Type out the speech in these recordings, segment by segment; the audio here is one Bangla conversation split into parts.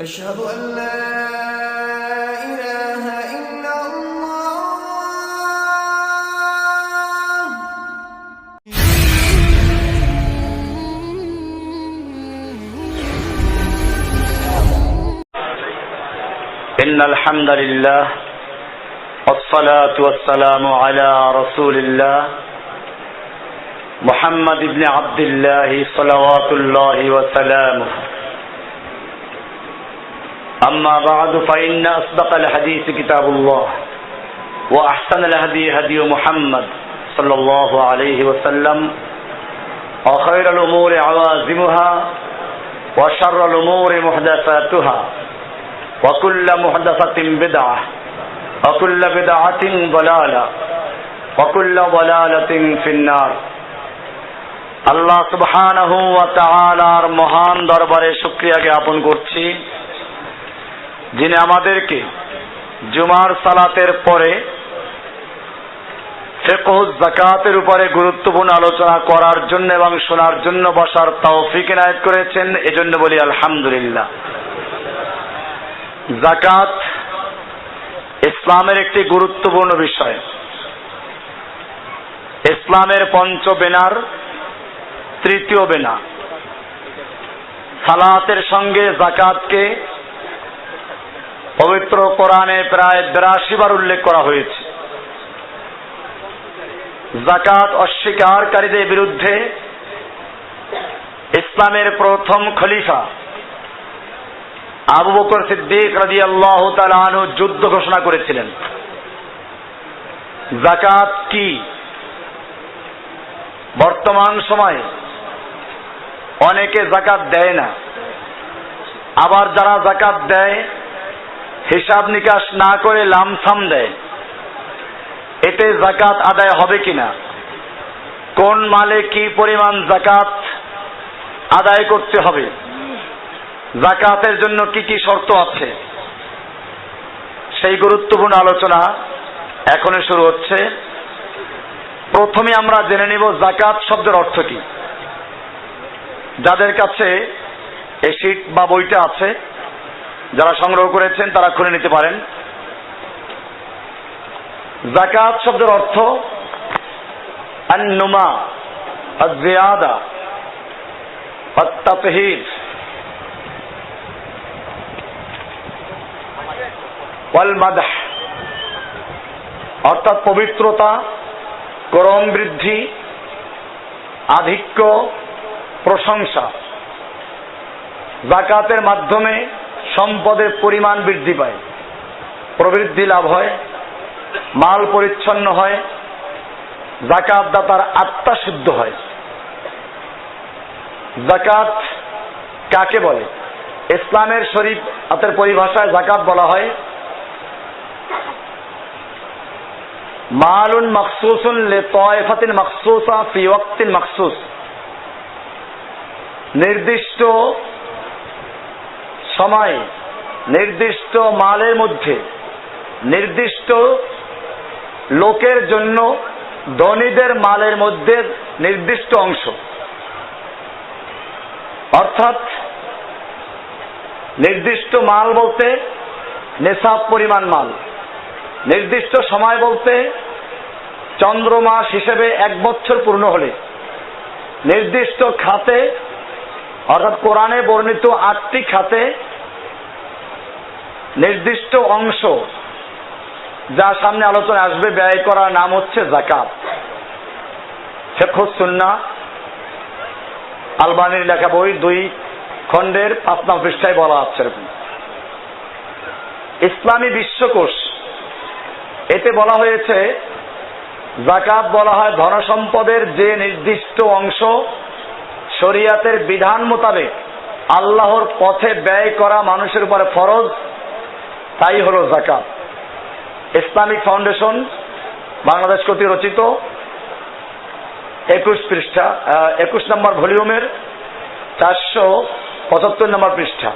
أشهد أن لا إله إلا الله. إن الحمد لله والصلاة والسلام على رسول الله محمد بن عبد الله صلوات الله وسلامه. أما بعد فإن أصدق الحديث كتاب الله وأحسن الهدي هدي محمد صلى الله عليه وسلم وخير الأمور عوازمها وشر الأمور محدثاتها وكل محدثة بدعة وكل بدعة ضلالة وكل ضلالة في النار. আল্লাহ সুবহানাহু ওয়া তাআলার মহান দরবারে শুকরিয়া জ্ঞাপন করছি, যিনি আমাদেরকে জুমার সালাতের পরে ফিকহুজ যাকাতের উপরে গুরুত্বপূর্ণ আলোচনা করার জন্য এবং শোনার জন্য বসার তৌফিক এনায়েত করেছেন। এজন্য বলি আলহামদুলিল্লাহ। যাকাত ইসলামের একটি গুরুত্বপূর্ণ বিষয়। ইসলামের পঞ্চ বেনার তৃতীয় বেনা। সালাতের সঙ্গে যাকাতকে পবিত্র কোরআনে প্রায় 82 বার উল্লেখ করা হয়েছে। যাকাত অস্বীকারীদের বিরুদ্ধে ইসলামের প্রথম খলিফা আবু বকর সিদ্দিক রাদিয়াল্লাহু তাআলা আনহু যুদ্ধ ঘোষণা করেছিলেন। যাকাত কি? বর্তমান সময়ে অনেকে যাকাত দেয় না, আবার যারা যাকাত দেয় হিসাব নিকাশ না করে লামসাম দেয়। এতে যাকাত আদায় হবে কিনা, কোন মালে কি পরিমাণ যাকাত আদায় করতে হবে, যাকাতের জন্য কি কি শর্ত আছে, সেই গুরুত্বপূর্ণ আলোচনা এখনই শুরু হচ্ছে। প্রথমে আমরা জেনে নিব যাকাত শব্দের অর্থ কি। যাদের কাছে এই শীট বা বইটা আছে, যারা সংগ্রহ করেছেন তারা খুলে নিতে পারেন। যাকাত শব্দের অর্থ আন-নুমা, আয-জিয়াদা, আত-তাতহীর ওয়াল মাদহ, অর্থাৎ পবিত্রতা, ক্রম বৃদ্ধি, আধিক্য, প্রশংসা। যাকাতের মাধ্যমে সম্পদের পরিমাণ বৃদ্ধি পায়, প্রবৃদ্ধি লাভ হয়, মাল পরিচ্ছন্ন হয়, যাকাত দাতার আত্মা শুদ্ধ হয়। যাকাত কাকে বলে? ইসলামের শরীয়তের পরিভাষায় যাকাত বলা হয় মালুন মাখসুসুন লিতায়ফাতিন মাখসুসা ফি ওয়াক্তিন মাখসুস। নির্দিষ্ট সময়ে নির্দিষ্ট মালের মধ্যে নির্দিষ্ট লোকের জন্য ধনীদের মালের মধ্যে নির্দিষ্ট অংশ, অর্থাৎ নির্দিষ্ট মাল বলতে নেশাব পরিমাণ মাল, নির্দিষ্ট সময় বলতে চন্দ্রমাস হিসেবে 1 বছর পূর্ণ হলে, নির্দিষ্ট খাতে অর্থাৎ কোরআনে বর্ণিত 8টি খাতে নির্দিষ্ট অংশ, যা সামনে আলোচনায় আসবে, ব্যয় করার নাম হচ্ছে যাকাত। ফিকহুস সুন্নাহ আলবানির লেখা বই 2 খণ্ডের 5 নং পৃষ্ঠায় বলা আছে এরকম। ইসলামী বিশ্বকোষ, এতে বলা হয়েছে যাকাত বলা হয় ধনসম্পদের যে নির্দিষ্ট অংশ শরিয়াতের বিধান মোতাবেক আল্লাহর পথে ব্যয় করা মানুষের উপরে ফরজ, তাই হলো যাকাত। ইসলামিক ফাউন্ডেশন বাংলাদেশ কর্তৃক রচিত 21 নম্বর ভলিউমের 475 নম্বর পৃষ্ঠা।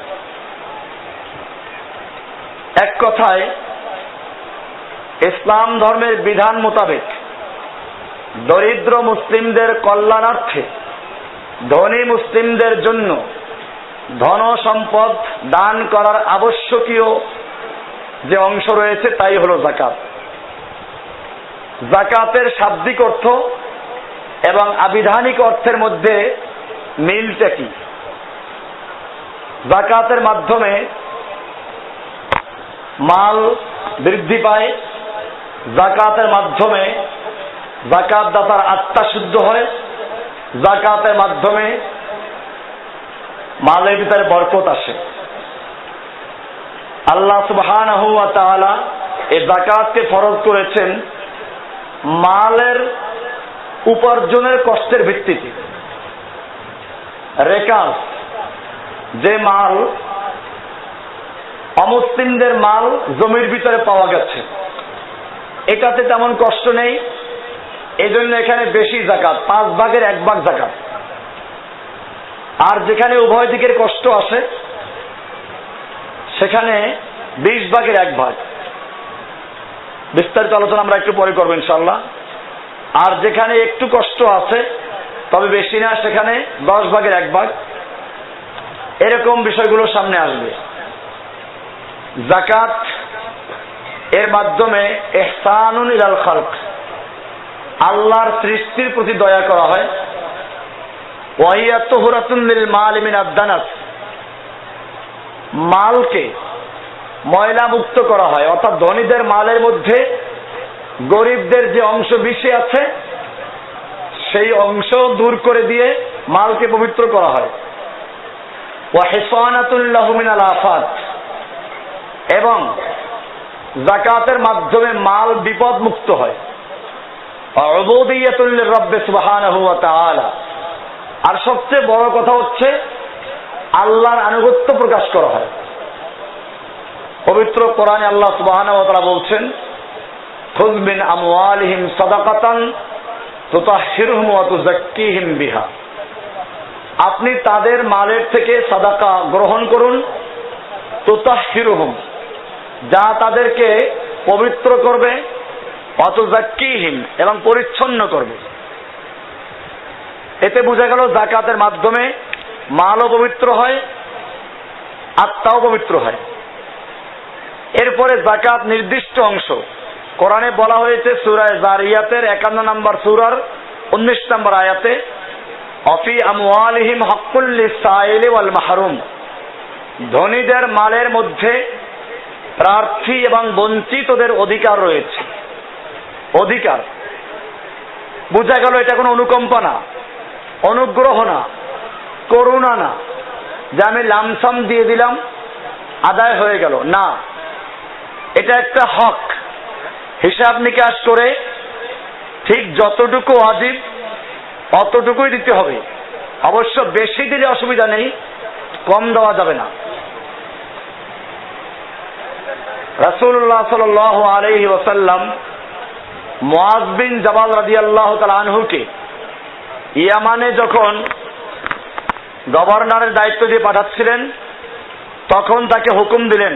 এক কথায় ইসলাম ধর্মের বিধান মোতাবেক দরিদ্র মুসলিমদের কল্যাণার্থে ধনী মুসলিমদের জন্য ধন সম্পদ দান করার আবশ্যকীয় যে অংশ রয়েছে তাই হলো যাকাত। যাকাতের শাব্দিক অর্থ এবং আবিধানিক অর্থের মধ্যে মিলটা কি? যাকাতের মাধ্যমে মাল বৃদ্ধি পায়, যাকাতের মাধ্যমে যাকাত দাতার আত্মা শুদ্ধ হয়, যাকাতের মাধ্যমে মালের ভিতরে বরকত আসে। আল্লাহ সুবহানাহু ওয়া তাআলা এই যাকাতকে ফরজ করেছেন মালের উপার্জনের কষ্টের ভিত্তিতে। রেকাজ, যে মাল অমুসলিমদের মাল জমির ভিতরে পাওয়া গেছে, এটাতে তেমন কষ্ট নেই, এজন্য এখানে বেশি যাকাত, 5 ভাগের 1 ভাগ যাকাত। আর যেখানে উভয় দিকের কষ্ট আসে সেখানে 20 ভাগের 1 ভাগ। বিস্তারিত আলোচনা আমরা একটু পরে করবো ইনশাআল্লাহ। আর যেখানে একটু কষ্ট আছে তবে বেশি না, সেখানে 10 ভাগের 1 ভাগ। এরকম বিষয়গুলো সামনে আসবে। যাকাত এর মাধ্যমে ইহসানুন ইলাল খালক, আল্লাহর সৃষ্টির প্রতি দয়া করা হয়। ওয়া হিয়া তুহরাতুন লিল মাল মিন আদ-দানাস, মালকে ময়লা মুক্ত করা হয়, অর্থাৎ ধনীদের মালের মধ্যে গরিবদের যে অংশ বেশি আছে সেই অংশ দূর করে দিয়ে মালকে পবিত্র করা হয়। ওয়া হিসানাতুল লাহু মিনাল আফাত, এবং যাকাতের মাধ্যমে মাল বিপদ মুক্ত হয়। উবুদিয়াতুল লিরাব্বি সুবহানাহু ওয়া তাআলা, আর সবচেয়ে বড় কথা হচ্ছে আল্লাহর আনুগত্য প্রকাশ করা হয়। পবিত্র কোরআনে আল্লাহ সুবহানাহু ওয়া তাআলা বলছেন, খুয মিন আমওয়ালিহিম সাদাকাতান তুতাহহিরুহুম ওয়া তুযাক্কিহিম বিহা, আপনি তাদের মালের থেকে সাদাকা গ্রহণ করুন, তুতাহহিরুহুম, যা তাদেরকে পবিত্র করবে, ওয়া তুযাক্কিহিম, এবং পরিচ্ছন্ন করবে। এতে বোঝা গেল যাকাতের মাধ্যমে মালও পবিত্র হয়, আত্মাও পবিত্র হয়। এরপরে যাকাত নির্দিষ্ট অংশ কোরআনে বলা হয়েছে সূরা যারিয়াতের 51 নম্বর সূরার 19 নম্বর আয়াতে, অফি আমওয়ালিহিম হাক্কুল লিসাইলি ওয়াল মাহরুম, ধনীদের মালের মধ্যে প্রার্থী এবং বঞ্চিতদের অধিকার রয়েছে। অধিকার বোঝা গেল এটা কোনো অনুকম্পা না, অনুগ্রহ না, করুণা না, যে আমি লামসাম দিয়ে দিলাম আদায় হয়ে গেল, না, এটা একটা হক। হিসাব নিকাশ করে ঠিক যতটুকু ওয়াজিব অতটুকুই দিতে হবে। অবশ্য বেশি দিলে অসুবিধা নেই, কম দেওয়া যাবে না। রাসূলুল্লাহ সাল্লাল্লাহু আলাইহি ওয়াসাল্লাম মুআয বিন জাবাল রাদিয়াল্লাহু তাআলা আনহুকে ইয়ামানে যখন গভর্নরের দায়িত্ব দিয়ে পাঠাচ্ছিলেন তখন তাকে হুকুম দিলেন,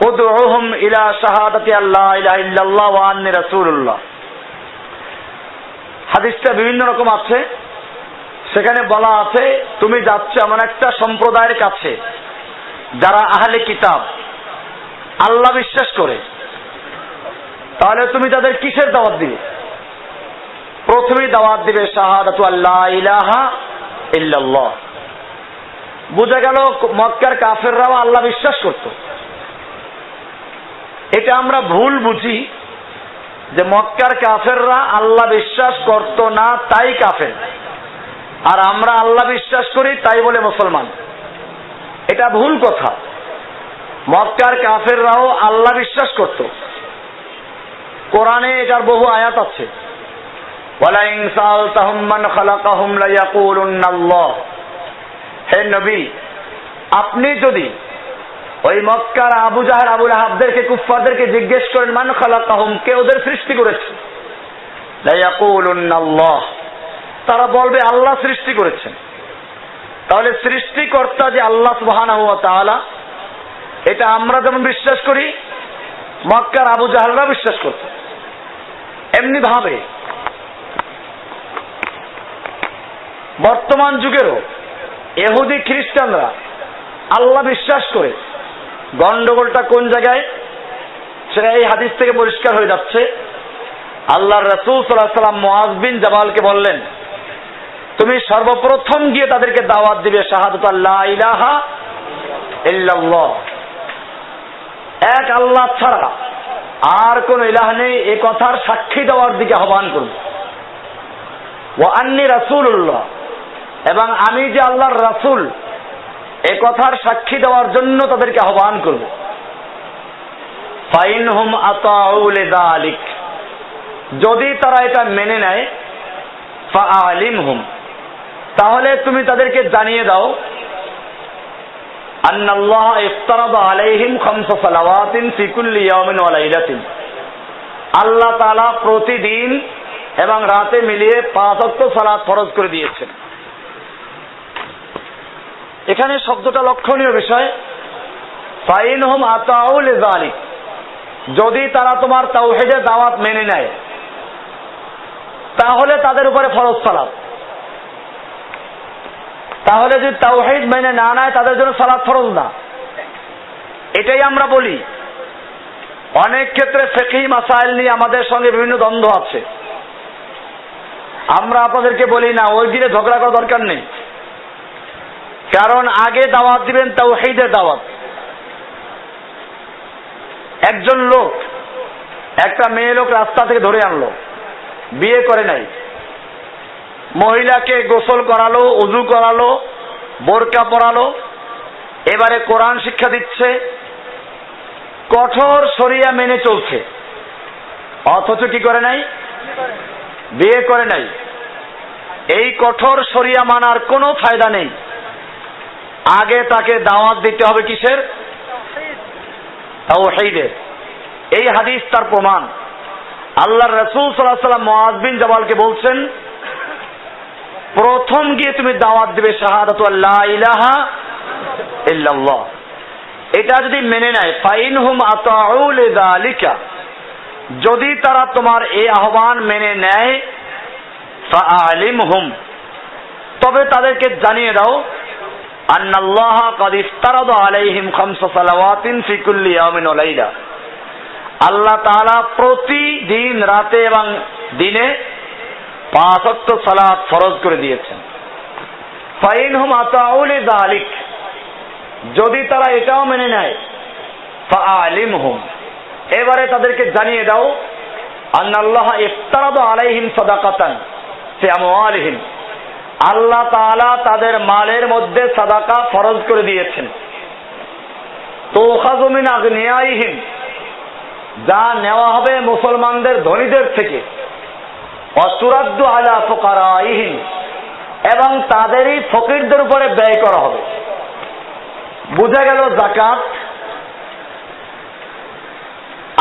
উদউহুম ইলা শাহাদাতি আল্লা ইলাহা ইল্লাল্লাহ ওয়া আন্নী রাসূলুল্লাহ। হাদিসটা বিভিন্ন রকম আছে, সেখানে বলা আছে তুমি যাচ্ছ এমন একটা সম্প্রদায়ের কাছে যারা আহলে কিতাব, আল্লাহ বিশ্বাস করে, তাহলে তুমি তাদের কিসের দাওয়াত দিবে? প্রথমেই দাওয়াত দিবে শাহাদাতু আল্লা ইলাহা ইল্লাল্লাহ। বোঝা গেল মক্কার কাফেররাও আল্লাহ বিশ্বাস করত। এটা আমরা ভুল বুঝি যে মক্কার কাফেররা আল্লাহ বিশ্বাস করত না তাই কাফের, আর আমরা আল্লাহ বিশ্বাস করি তাই বলে মুসলমান। এটা ভুল কথা। মক্কার কাফেররাও আল্লাহ বিশ্বাস করত। কোরআনে এটার বহু আয়াত আছে, ওয়ালা ইন সাআলতাহুম মান খালাকাহুম লা ইয়াকুলুন্নাল্লাহ। হে নবী, আপনি যদি ওই মক্কার আবু জাহেল আবু লাহাবদেরকে, কুফফারদেরকে জিজ্ঞেস করেন মান খালাকাহুম, কে ওদের সৃষ্টি করেছে, লা ইয়াকুলুন্নাল্লাহ, তারা বলবে আল্লাহ সৃষ্টি করেছেন। তাহলে সৃষ্টিকর্তা যে আল্লাহ সুবহানাহু ওয়া তাআলা, এটা আমরা যেমন বিশ্বাস করি মক্কার আবু জাহেলরা বিশ্বাস করত। এমনি ভাবে বর্তমান যুগেরও ইহুদি খ্রিস্টানরা আল্লাহ বিশ্বাস করে। গন্ডগোলটা কোন জায়গায় সেটা এই হাদিস থেকে পরিষ্কার হয়ে যাচ্ছে। আল্লাহর রাসূল সাল্লাল্লাহু আলাইহি ওয়াসাল্লাম মুআয বিন জাবালকে বললেন, তুমি সর্বপ্রথম গিয়ে তাদেরকে দাওয়াত দিবে শাহাদাত লা ইলাহা ইল্লাল্লাহ, এক আল্লাহ ছাড়া আর কোন ইলাহ নেই, এই কথার সাক্ষী দেওয়ার দিকে আহ্বান করবে। ওয়া আন্নী রাসূলুল্লাহ, এবং আমি যে আল্লাহর রাসূল এই কথার সাক্ষী দেওয়ার জন্য তাদেরকে আহ্বান করবে। ফাইনহুম আতাউ লিযালিক, যদি তারা এটা মেনে নেয়, ফাআলিমহুম, তাহলে তুমি তাদেরকে জানিয়ে দাও, আন্নাল্লাহ ইফতারাদা আলাইহিম খামসা সালাওয়াতিন ফি কুল্লি ইয়াওমিন ওয়া লাইলাতিন, আল্লাহ তাআলা প্রতিদিন এবং রাতে মিলিয়ে 5 ওয়াক্ত সালাত ফরজ করে দিয়েছেন। এখানে শব্দটা লক্ষণীয় বিষয়, ফাইনহুম আতাউ লিযালিক, যদি তারা তোমার তাওহীদের দাওয়াত মেনে নেয় তাহলে তাদের উপরে ফরজ সালাত। তাহলে যদি তাওহীদ মেনে না নেয় তাদের জন্য সালাত ফরজ না। এটাই আমরা বলি। অনেক ক্ষেত্রে ফিকহি মাসাইল নিয়ে আমাদের সঙ্গে বিভিন্ন দ্বন্দ্ব আছে। আমরা আপনাদেরকে বলি না ওই দিনে ঝগড়া করার দরকার নেই, কারণ আগে দাওয়াত দিবেন তাওহীদের দাওয়াত। একজন লোক একটা মেয়ে লোক রাস্তা থেকে ধরে আনলো, বিয়ে করে নাই, মহিলাকে গোসল করালো, ওযু করালো, বোরকা পরালো, এবারে কোরআন শিক্ষা দিচ্ছে, কঠোর শরিয়া মেনে চলছে, অথচ কি করে নাই? বিয়ে করে নাই। এই কঠোর শরিয়া মানার কোনো ফায়দা নেই। আগে তাকে দাওয়াত দিতে হবে কিসের? তাওহীদের। এই হাদিস তার প্রমাণ। আল্লাহর রাসূল সাল্লাল্লাহু আলাইহি ওয়াসাল্লাম মুআয বিন জাবালকে বলছেন, প্রথম গিয়ে তুমি দাওয়াত দিবে শাহাদাতু লা ইলাহা ইল্লাল্লাহ। এটা যদি মেনে নেয়, ফাইনহুম আতাউ লিযালিকা, যদি তারা তোমার এই আহ্বান মেনে নেয়, ফাআলিমহুম, তবে তাদেরকে জানিয়ে দাও, আন্নাল্লাহ ক্বাদ ইফতারাদা আলাইহিম খামসা সালাওয়াতিন ফি কুল্লি ইয়াওমিন ওয়া লাইলা, আল্লাহ তাআলা প্রতিদিন রাতে এবং দিনে 5 ওয়াক্ত সালাত ফরজ করে দিয়েছেন। ফাইনহুম আতাউ লিযালিক, যদি তারা এটাও মেনে নেয়, ফাআলিমহুম, এবারে তাদেরকে জানিয়ে দাও, আন্নাল্লাহ ইফতারাদা আলাইহিম সাদাকাতান ফি আমওয়ালিহিম, আল্লাহ তাআলা তাদের মালের মধ্যে সাদাকা ফরজ করে দিয়েছেন। তুখাযু মিন আগনিয়াইহিম, যা নেওয়া হবে মুসলমানদের ধনীদের থেকে, ওয়া তুরাদ্দু আলা ফুকারাইহিম, এবং তাদেরই ফকিরদের উপরে ব্যয় করা হবে। বোঝা গেল যাকাত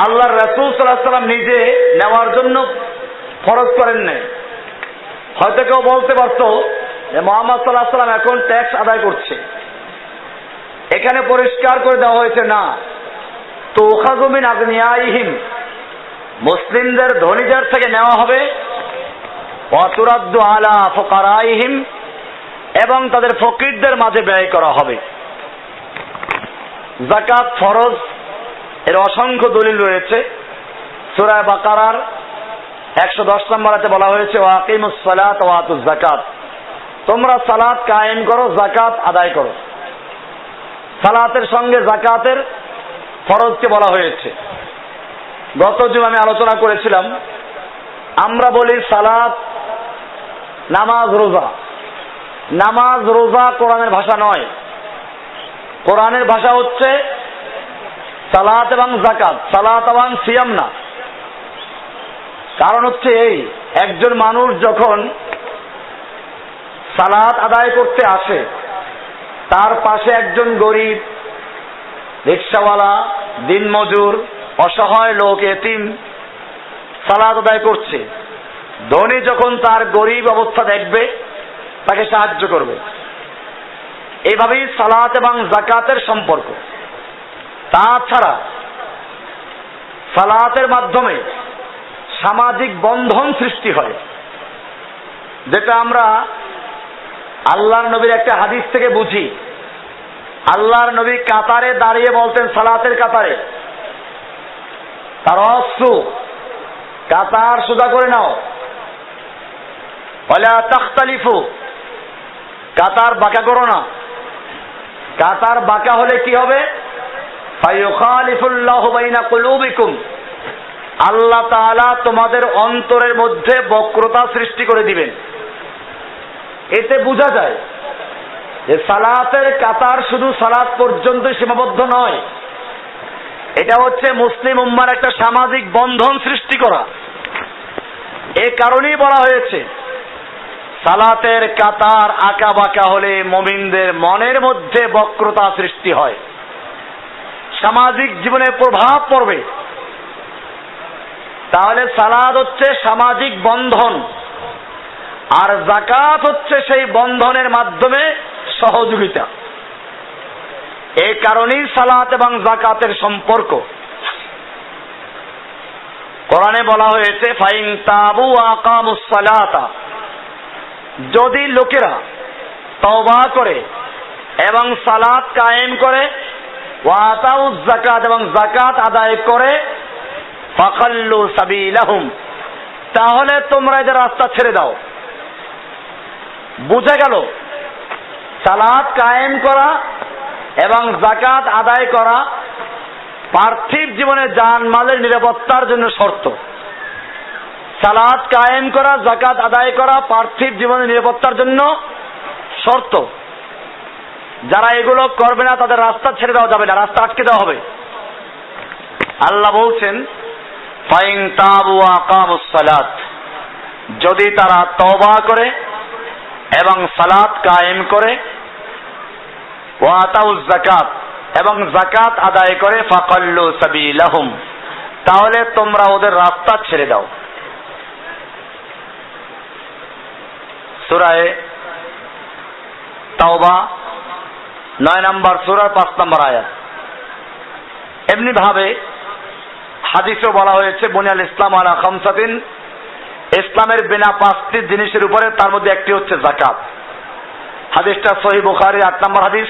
আল্লাহর রাসূল সাল্লাল্লাহু আলাইহি ওয়াসাল্লাম নিজে নেওয়ার জন্য ফরজ করেন নাই। হয়তো কেউ বলতে পারতো যে মুহাম্মদ সাল্লাল্লাহু আলাইহি ওয়াসাল্লাম এখন ট্যাক্স আদায় করছে। এখানে পরিষ্কার করে দেওয়া হয়েছে, না, তুখাযু মিন আগনিয়াইহিম, মুসলিমদের ধনীদের থেকে নেওয়া হবে, ওয়া তুরাদ্দু আলা ফুকারাইহিম, এবং তাদের ফকিরদের মাঝে ব্যয় করা হবে। যাকাত ফরজ, এর অসংখ্য দলিল রয়েছে। সূরা বাকারার 110 নম্বর আয়াতে বলা হয়েছে, ওয়া আকিমুস সালাত ওয়া আতুজ যাকাত, তোমরা সালাত কায়েম করো, যাকাত আদায় করো। সালাতের সঙ্গে যাকাতের ফরজকে বলা হয়েছে। গত জুমে আমি আলোচনা করেছিলাম, আমরা বলি সালাত, নামাজ, রোজা। নামাজ রোজা কোরআনের ভাষা নয়। কোরআনের ভাষা হচ্ছে সালাত এবং যাকাত, সালাত এবং সিয়াম না। কারণ হচ্ছে এই, একজন মানুষ যখন সালাত আদায় করতে আসে, তার পাশে একজন গরিব, রিকশাওয়ালা, দিনমজুর, অসহায় লোক, এতিম সালাত আদায় করছে। ধনী যখন তার গরিব অবস্থা দেখবে, তাকে সাহায্য করবে। এইভাবেই সালাত এবং যাকাতের সম্পর্ক। তাছাড়া সালাতের মাধ্যমে সামাজিক বন্ধন সৃষ্টি হয়, যেটা আমরা আল্লাহর নবীর একটা হাদিস থেকে বুঝি, আল্লাহর নবী কাতারে দাঁড়িয়ে বলতেন, সালাতের কাতারে, তারাসসু, কাতার সোজা করে নাও, ওয়ালা তাখতালিফু, কাতার বাঁকা করো না। কাতার বাঁকা হলে কি হবে? ফায়ুখালিফুল্লাহু বাইনা কুলুবিকুম, আল্লাহ তাআলা তোমাদের অন্তরের মধ্যে বক্রতা সৃষ্টি করে দিবেন। এতে বোঝা যায় যে সালাতের কাতার শুধু সালাত পর্যন্ত সীমাবদ্ধ নয়, এটা হচ্ছে মুসলিম উম্মার একটা সামাজিক বন্ধন সৃষ্টি করা। এ কারণেই বলা হয়েছে সালাতের কাতার আঁকা বাঁকা হলে মুমিনদের মনের মধ্যে বক্রতা সৃষ্টি হয়, সামাজিক জীবনে প্রভাব পড়বে। তাহলে সালাত হচ্ছে সামাজিক বন্ধন, আর যাকাত হচ্ছে সেই বন্ধনের মাধ্যমে সহযোগিতা। এই কারণেই সালাত এবং যাকাতের সম্পর্ক। কোরআনে বলা হয়েছে ফাইন তাবু আকামুস সালাতা, যদি লোকেরা তওবা করে এবং সালাত কায়েম করে, ওয়া আতাউজ যাকাত এবং যাকাত আদায় করে, ফাখাল্লু সাবিলাহুম, তাহলে তোমরা এদের রাস্তা ছেড়ে দাও। বুঝা গেল সালাত কায়েম করা এবং যাকাত আদায় করা পার্থিব জীবনে জানমালের নিরাপত্তার জন্য শর্ত। সালাত কায়েম করা, যাকাত আদায় করা পার্থিব জীবনের নিরাপত্তার জন্য শর্ত। যারা এগুলো করবে না তাদের রাস্তা ছেড়ে দেওয়া যাবে না, রাস্তা আটকে দেওয়া হবে। আল্লাহ বলছেন ফাইন তাবু আকামুস সালাত, যদি তারা তওবা করে এবং সালাত কায়েম করে, ওয়া আতাউজ যাকাত এবং যাকাত আদায় করে, ফাকাল্লু সাবিলাহুম, তাহলে তোমরা ওদের রাস্তা ছেড়ে দাও। সূরা তাওবা 9 নম্বর সূরা 5 নম্বর আয়াত। এমনি ভাবে হাদিসেও বলা হয়েছে বুনিয়াল ইসলাম আলা খামসাতিন, ইসলামের বিনা 5টি জিনিসের উপরে, তার মধ্যে একটি হচ্ছে যাকাত। হাদিসটা সহিহ বুখারীর 8 নম্বর হাদিস,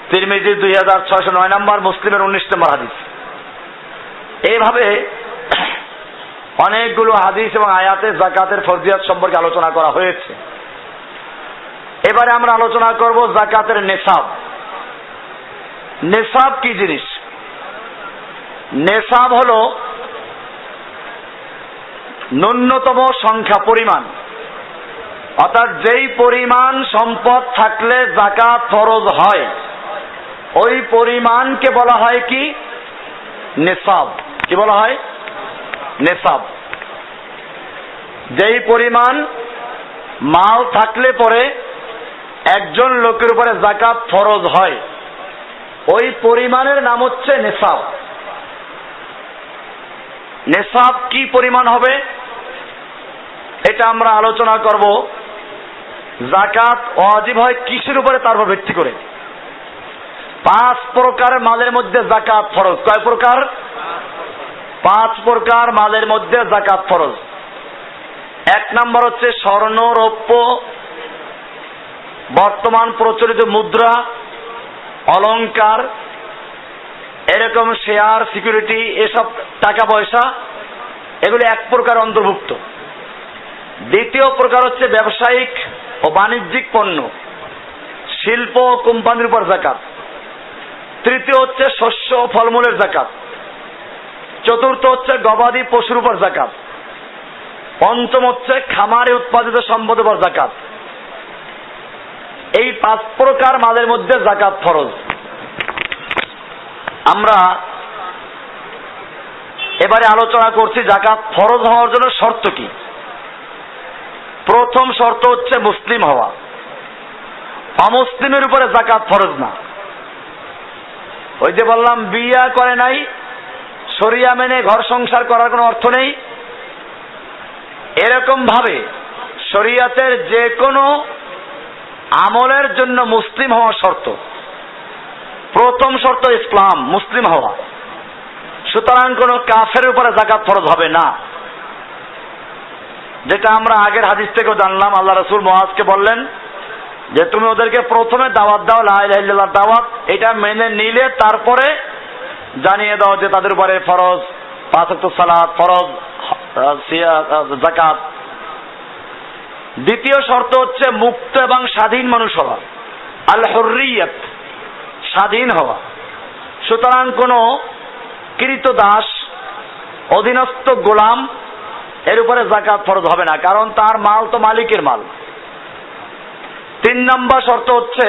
তিরমিজি 2609 নম্বর, মুসলিমের 19 নম্বর হাদিস। এইভাবে অনেকগুলো হাদিস এবং আয়াতে যাকাতের ফরজিয়াত সম্পর্কে আলোচনা করা হয়েছে। এবারে আমরা আলোচনা করব যাকাতের নেসাব। নেসাব কি জিনিস? নেসাব হলো ন্যূনতম সংখ্যা, পরিমাণ, অর্থাৎ যেই পরিমাণ সম্পদ থাকলে যাকাত ফরজ হয়, ওই পরিমাণকে বলা হয় কি? নেসাব। কি বলা হয়? নেসাব। যেই পরিমাণ মাল থাকলে পরে একজন লোকের উপরে যাকাত ফরজ হয়, ওই পরিমাণের নাম হচ্ছে নেসাব। নেসাব কি পরিমাণ হবে এটা আমরা আলোচনা করব। যাকাত ওয়াজিব হয় কিসের উপরে, তার উপর ভিত্তি করে। 5 প্রকার মালের মধ্যে যাকাত ফরজ। কয় প্রকার? 5 প্রকার মালের মধ্যে যাকাত ফরজ। 1 নম্বর হচ্ছে স্বর্ণ, রৌপ্য, বর্তমান প্রচলিত মুদ্রা, অলংকার, এরকম শেয়ার, সিকিউরিটি, এসব টাকা পয়সা, এগুলি 1 প্রকার অন্তর্ভুক্ত। 2য় প্রকার হচ্ছে ব্যবসায়িক ও বাণিজ্যিক পণ্য, শিল্প ও কোম্পানির উপর যাকাত। 3য় হচ্ছে শস্য ও ফলমূলের যাকাত। 4র্থ হচ্ছে গবাদি পশুর উপর যাকাত। 5ম হচ্ছে খামারে উৎপাদিত সম্পদের উপর যাকাত। এই 5 প্রকার মালের মধ্যে যাকাত ফরজ। আমরা এবারে আলোচনা করছি যাকাত ফরজ হওয়ার জন্য শর্ত কি। প্রথম শর্ত হচ্ছে মুসলিম হওয়া। অমুসলিমের উপরে যাকাত ফরজ না। ওই যে বললাম বিয়া করে নাই, শরিয়া মেনে ঘর সংসার করার কোনো অর্থ নেই, এরকম ভাবে শরিয়াতের যে কোনো আমলের জন্য মুসলিম হওয়া শর্ত। প্রথম শর্ত ইসলাম, মুসলিম হওয়া। সুতরাং কোন কাফের উপরে যাকাত ফরজ হবে না, যেটা আমরা আগের হাদিস থেকেও জানলাম। আল্লাহ রাসূল মুআজকে বললেন যে তুমি ওদেরকে প্রথমে দাওয়াত দাও, লা ইলাহা ইল্লাল্লাহ দাওয়াত, এটা মেনে নিলে তারপরে জানিয়ে দাও যে তাদের উপরে ফরজ 5 ওয়াক্ত সালাত, ফরজ যাকাত। দ্বিতীয় শর্ত হচ্ছে মুক্ত এবং স্বাধীন মানুষ হওয়া, আল হুররিয়াত, স্বাধীন হওয়া। সুতরাং কোনো কৃতদাস, অধীনস্থ গোলাম এর উপরে যাকাত ফরজ হবে না, কারণ তার মাল তো মালিকের মাল। 3 নম্বর শর্ত হচ্ছে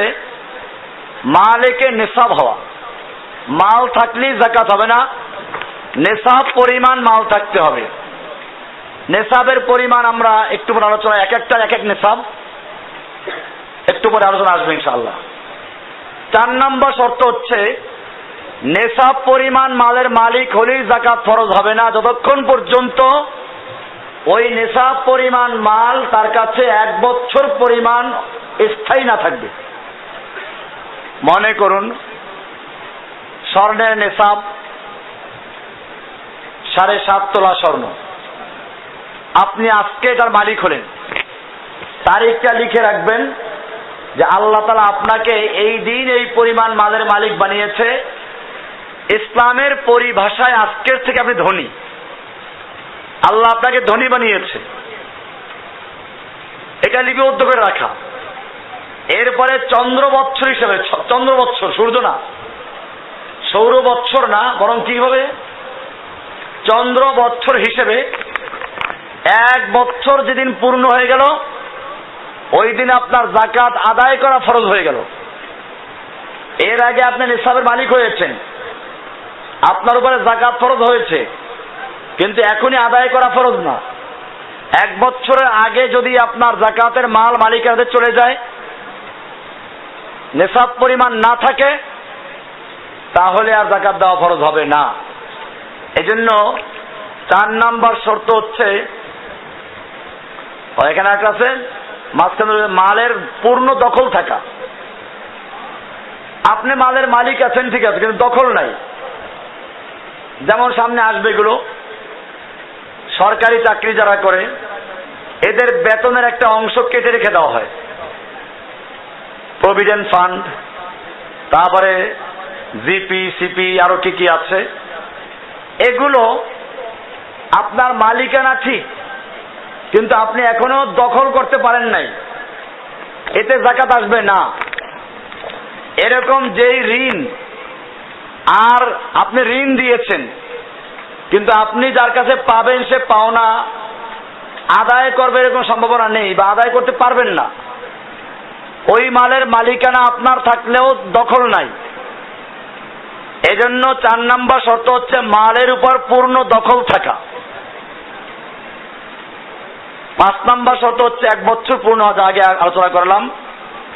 মালিকে নিসাব হওয়া, মাল থাকলেই যাকাত হবে না, নিসাব পরিমাণ মাল থাকতে হবে। নিসাবের পরিমাণ আমরা একটু পরে আলোচনা, এক একটা এক এক নিসাব একটু পরে আলোচনা আসবে ইনশাআল্লাহ। 4 নম্বর শর্ত হচ্ছে নিসাব পরিমাণ মালের মালিক হলেই যাকাত ফরজ হবে না, যতক্ষণ পর্যন্ত ওই নিসাব পরিমাণ মাল তার কাছে 1 বছর পরিমাণ স্থায়ী না থাকবে। মনে করুন স্বর্ণের নিসাব 7.5 তোলা স্বর্ণ, আপনি আজকে এটার মালিক হলেন, তারিখটা লিখে রাখবেন যে আল্লাহ তাআলা আপনাকে এই দিন এই পরিমাণ মালের মালিক বানিয়েছে। ইসলামের পরিভাষায় আজকের থেকে আপনি ধনী, আল্লাহ আপনাকে ধনী বানিয়েছে, এটা লিপিবদ্ধ করে রাখা। এরপরে চন্দ্র বৎসর হিসেবে, চন্দ্র বৎসর সূর্য না, সৌর বৎসর না, বরং কি হবে চন্দ্র বৎসর হিসেবে 1 বছর যেদিন পূর্ণ হয়ে গেল ওই দিন আপনার যাকাত আদায় করা ফরজ হয়ে গেল। এর আগে আপনি নিসাবের মালিক হয়েছেন, আপনার উপরে যাকাত ফরজ হয়েছে, কিন্তু এখনই আদায় করা ফরজ না। 1 বছরের আগে যদি আপনার যাকাতের মাল মালিকের হাতে চলে যায়, নিসাব পরিমাণ না থাকে, তাহলে আর যাকাত দেওয়া ফরজ হবে না। এজন্য 4 নম্বর শর্ত হচ্ছে, এখানে একটা আছে মাঝখানে মালের পূর্ণ দখল থাকা। আপনি মালের মালিক আছেন ঠিক আছে, কিন্তু দখল নাই। যেমন সামনে আসবে এগুলো, সরকারি চাকরি যারা করে এদের বেতনের একটা অংশ কেটে রেখে দেওয়া হয়, প্রভিডেন্ট ফান্ড, তারপরে জিপি সিপি আরো কি কি আছে, এগুলো আপনার মালিকানা ঠিক, কিন্তু আপনি এখনো দখল করতে পারেন নাই, এতে যাকাত আসবে না। এরকম যেই ঋণ, আর আপনি ঋণ দিয়েছেন কিন্তু আপনি যার কাছে পাবেন সে পাওনা আদায় করবে এরকম সম্ভাবনা নেই বা আদায় করতে পারবেন না, ওই মালের মালিকানা আপনার থাকলেও দখল নাই। এজন্য 4 নম্বর শর্ত হচ্ছে মালের উপর পূর্ণ দখল থাকা। 5 নম্বর শর্ত হচ্ছে 1 বছর পূর্ণ হওয়া, আগে আলোচনা করলাম,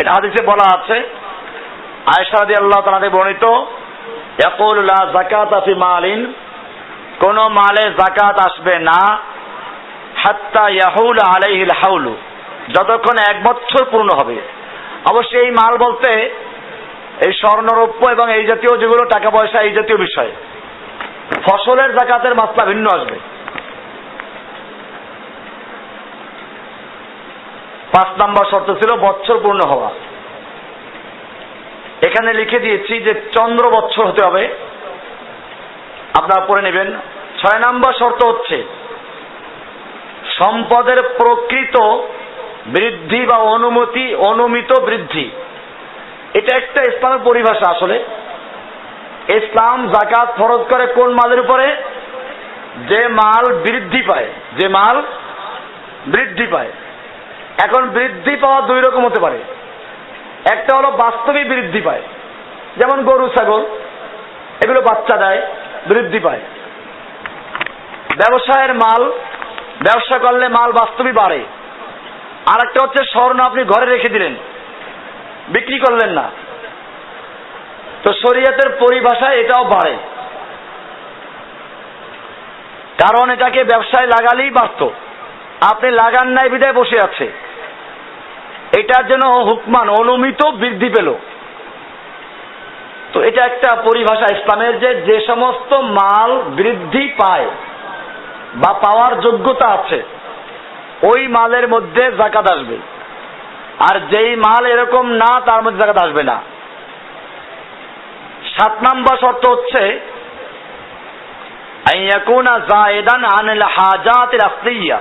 এটা হাদিসে বলা আছে। আয়েশা রাদিয়াল্লাহু তাআলা থেকে বর্ণিত, ইয়াকুলু লা যাকাতা ফি মালিন, কোন মালে যাকাত আসবে না, হাত্তা ইয়াহুল আলাইহিল হাউলু, যতক্ষণ 1 বছর পূর্ণ হবে। অবশ্যই এই মাল বলতে এই স্বর্ণরৌপ্য এবং এই জাতীয় যেগুলো টাকা পয়সা, এই জাতীয় বিষয়। ফসলের যাকাতের মাসলা ভিন্ন আসবে। 5 নম্বর শর্ত ছিল বছর পূর্ণ হওয়া, এখানে লিখে দিয়েছি যে চন্দ্র বৎসর হতে হবে, আপনারা পড়ে নেবেন। 6 নম্বর শর্ত হচ্ছে সম্পদের প্রকৃত বৃদ্ধি বা অনুমিত বৃদ্ধি। এটা একটা ইসলামের পরিভাষা। আসলে ইসলাম যাকাত ফরজ করে কোন মালের উপরে? যে মাল বৃদ্ধি পায়, যে মাল বৃদ্ধি পায়। এখন বৃদ্ধি পাওয়া 2 রকম হতে পারে। একটা হলো বাস্তবিক বৃদ্ধি পায়, যেমন গরু ছাগল এগুলো বাচ্চা দেয়, বৃদ্ধি পায়। ব্যবসায়ের মাল, ব্যবসা করলে মাল বাস্তবিক বাড়ে। আর একটা হচ্ছে স্বর্ণ আপনি ঘরে রেখে দিলেন, বিক্রি করলেন না, তো শরীয়তের পরিভাষায় এটাও বাড়ে, কারণ এটাকে ব্যবসায় লাগালেই বাড়ত, আপনি লাগান নাই বিদায় বসে আছে, এটার জন্য হুকমান অনুমিত বৃদ্ধি পেল। তো এটা একটা পরিভাষা ইসলামের, যে সমস্ত মাল বৃদ্ধি পায় বা পাওয়ার যোগ্যতা আছে ওই মালের মধ্যে যাকাত আসবে। আর যেই মাল এরকম না তার মধ্যে যাকাত আসবে না। 7 নম্বর শর্ত হচ্ছে আন ইয়াকুনা যায়েদান আনিল হাজাতিল আসলিয়া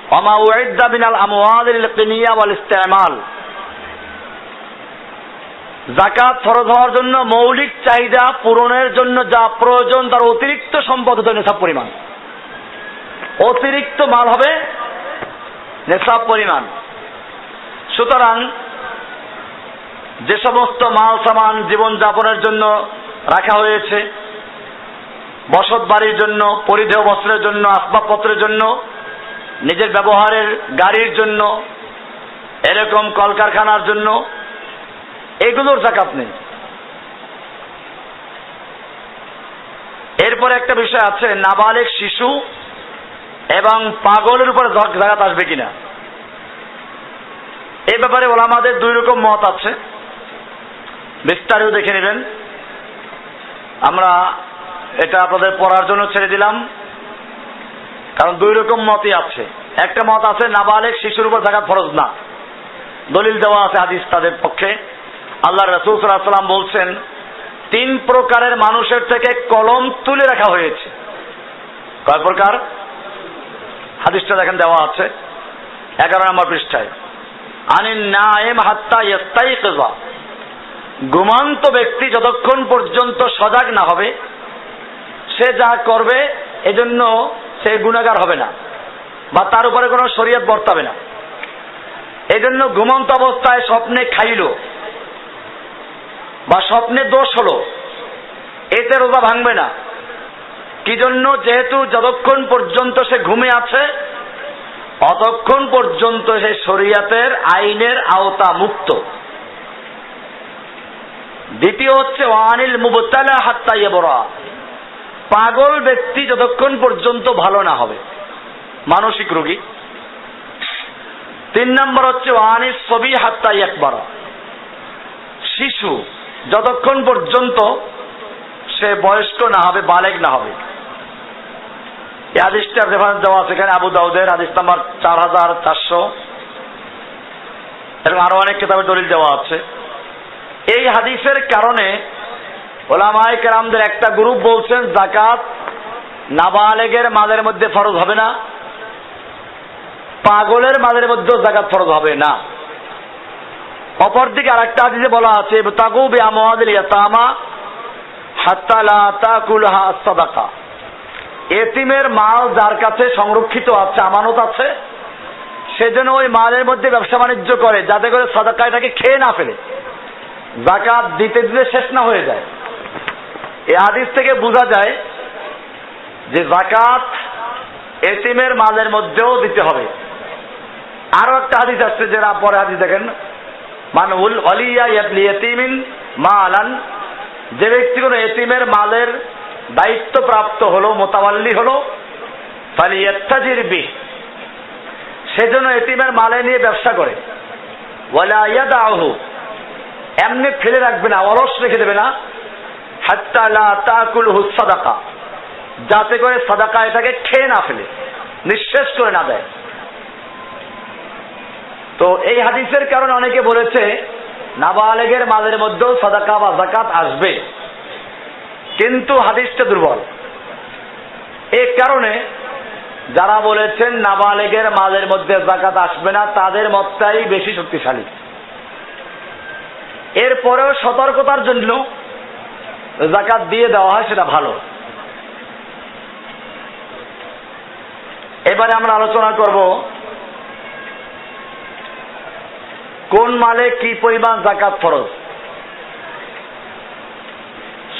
ওয়া মা উইদ্দা মিনাল আমওয়ালিল কিনিয়া ওয়াল ইস্তেমাল। যাকাত ফরজ হওয়ার জন্য মৌলিক চাহিদা পূরণের জন্য যা প্রয়োজন তার অতিরিক্ত সম্পদ হতে নিসাব পরিমাণ, অতিরিক্ত মাল হবে নিসাব পরিমাণ। সুতরাং যে সমস্ত মাল সামান জীবন যাপনের জন্য রাখা হয়েছে, বসত বাড়ির জন্য, পরিধেয় বস্ত্রের জন্য, আসবাবপত্রের জন্য, নিজের ব্যবহারের গাড়ির জন্য, এরকম কলকারখানার জন্য, এগুলোর যাকাত নেই। এরপরে একটা বিষয় আছে, নাবালিগ শিশু এবং পাগলের উপরে যাকাত আসবে কিনা। এই ব্যাপারে ওলামাদের 2 রকম মত আছে, বিস্তারিত দেখে নেবেন। আমরা এটা আপনাদের পড়ার জন্য ছেড়ে দিলাম, কারণ 2 রকম মতই আছে। একটা মত আছে নাবালিগ শিশুর উপর যাকাত ফরজ না, দলিল দেওয়া আছে হাদিস তাদের পক্ষে। আল্লাহ রাসূল সাল্লাল্লাহু আলাইহি ওয়াসাল্লাম বলছেন 3 প্রকারের মানুষের থেকে কলম তুলে রাখা হয়েছে। কয় প্রকার? হাদিসটা দেখেন দেওয়া আছে 11 নম্বর পৃষ্ঠায়। আনিন নাইম হাত্তা ইস্তাইকিযা, ঘুমন্ত ব্যক্তি যতক্ষণ পর্যন্ত সজাগ না হবে সে যা করবে এজন্য সে গুনাহগার হবে না বা তার উপরে কোনো শরীয়ত বর্তাবে না। এজন্য ঘুমন্ত অবস্থায় স্বপ্নে খাইলো বা স্বপ্নে দোষ হলো, এতে রোজা ভাঙবে না। কি জন্য? যেহেতু যতক্ষণ পর্যন্ত সে ঘুমে আছে অতক্ষণ পর্যন্ত সে শরীয়তের আইনের আওতা মুক্ত। দ্বিতীয় হচ্ছে ওয়ানিল মুবতালা হাত্তা ইয়াবরা, পাগল ব্যক্তি যতক্ষণ পর্যন্ত ভালো না হবে, মানসিক রোগী। 3 নম্বর হচ্ছে ওয়ানিস সবি হাত্তা ইয়াকবারা, শিশু যতক্ষণ পর্যন্ত সে বয়স্ক না হবে, বালেগ না হবে। এই হাদিসটার রেফারেন্স দেওয়া আছে এখানে আবু দাউদের হাদিস নাম্বার 4400, এবং আরো অনেক কিতাবের দলিল দেওয়া আছে। এই হাদিসের কারণে ওলামায়ে কেরামদের একটা গ্রুপ বলছেন যাকাত নাবালেগের মালের মধ্যে ফরজ হবে না, পাগলের মালের মধ্যেও যাকাত ফরজ হবে না। অপরদিকে আরেকটা হাদিসে বলা আছে ইবতাগু বিআমওয়ালিল ইয়াতামা হাত্তা লা তাকুলহা সাদাকা, এতিমের মাল যার কাছে সংরক্ষিত আছে, আমানত আছে, সেজন্য ওই মালের মধ্যে ব্যবসা বাণিজ্য করে যাতে করে সাদাকা এটাকে খেয়ে না ফেলে, যাকাত দিতে দিতে শেষ না হয়ে যায়। এই হাদিস থেকে বোঝা যায় যে যাকাত এতিমের মালের মধ্যেও দিতে হবে। আরো একটা হাদিস আসছে, যারা পরে হাদিস দেখেন, মানউল ওয়ালিয়া ইয়াতিমিন মালান, যে ব্যক্তি কোনো এতিমের মালের দায়িত্বপ্রাপ্ত হলো, মোতাওয়াল্লি হলো, ফালিয়াত্তাজির বিহ, সেজন্য এতিমের মালে নিয়ে ব্যবসা করে, ওয়ালা ইয়াদাহু, এমনি ফেলে রাখবে না, অলস রেখে দেবে না, হাত্তা লা তাকুলহু সাদাকা, যাতে করে সাদাকা এটাকে খেয়ে না ফেলে, নিঃশেষ করে না দেয়। তো এই হাদিসের কারণে অনেকে বলেছে নাবালেগের মালের মধ্যেও সাদাকা বা যাকাত আসবে, কিন্তু হাদিসটা দুর্বল। এই কারণে যারা বলেছেন নাবালেগের মালের মধ্যে যাকাত আসবে না তাদের মতটাই বেশি শক্তিশালী। এরপরেও সতর্কতার জন্য যাকাত দিয়ে দেওয়া হয়, সেটা ভালো। এবারে আমরা আলোচনা করব কোন মালে কি পরিমাণ যাকাত ফরজ।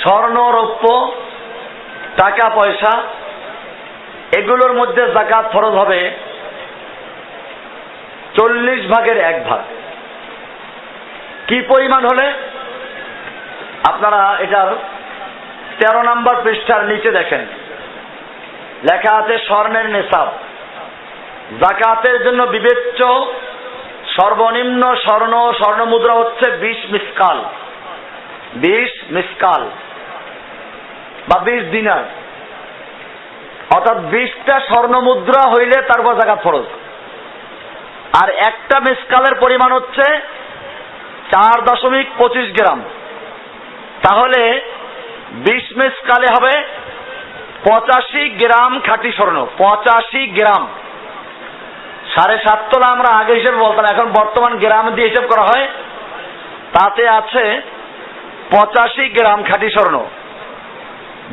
স্বর্ণ, রৌপ্য, টাকা পয়সা, এগুলোর মধ্যে যাকাত ফরজ হবে 40 ভাগের 1 ভাগ। কি পরিমাণ হলে? আপনারা এটার 13 নম্বর পৃষ্ঠার নিচে দেখেন লেখা আছে স্বর্ণের নিসাব। যাকাতের জন্য বিবেচ্য সর্বনিম্ন স্বর্ণ মুদ্রা হচ্ছে 20 মিসকাল, 20 মিসকাল বা 20 দিনার, অর্থাৎ 20টা স্বর্ণ মুদ্রা হইলে তারপর যাকাত ফরজ। আর একটা মিসকালের পরিমাণ হচ্ছে 4.25 গ্রাম। তাহলে 20 মিসকালে হবে 85 গ্রাম খাঁটি স্বর্ণ। 85 গ্রাম। 7.5 তোলা আমরা আগে হিসেবে বলতাম, এখন বর্তমান গ্রাম দিয়ে হিসেব করা হয়। তাতে আছে 85 গ্রাম খাঁটি স্বর্ণ,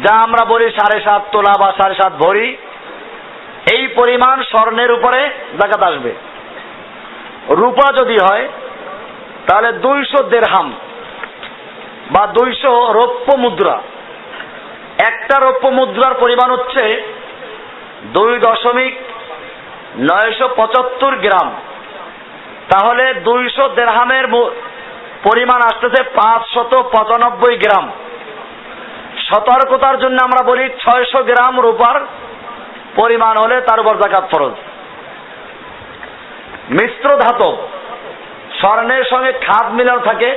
যা আমরা বলি 7.5 তোলা বা 7.5 ভরি। এই পরিমাণ স্বর্ণের উপরে যাকাত আসবে। রূপা যদি হয় তাহলে 200 দিরহাম বা 200 রৌপ্য মুদ্রা। একটা রৌপ্য মুদ্রার পরিমাণ হচ্ছে 2.975 গ্রাম। তাহলে 200 দিরহামের পরিমাণ আসতেছে 595 গ্রাম। সতর্কতার জন্য আমরা বলি 600 গ্রাম রূপার পরিমাণ হলে তার উপর যাকাত ফরজ। মিশ্র ধাতব, স্বর্ণের সঙ্গে খাদ মিলানো থাকে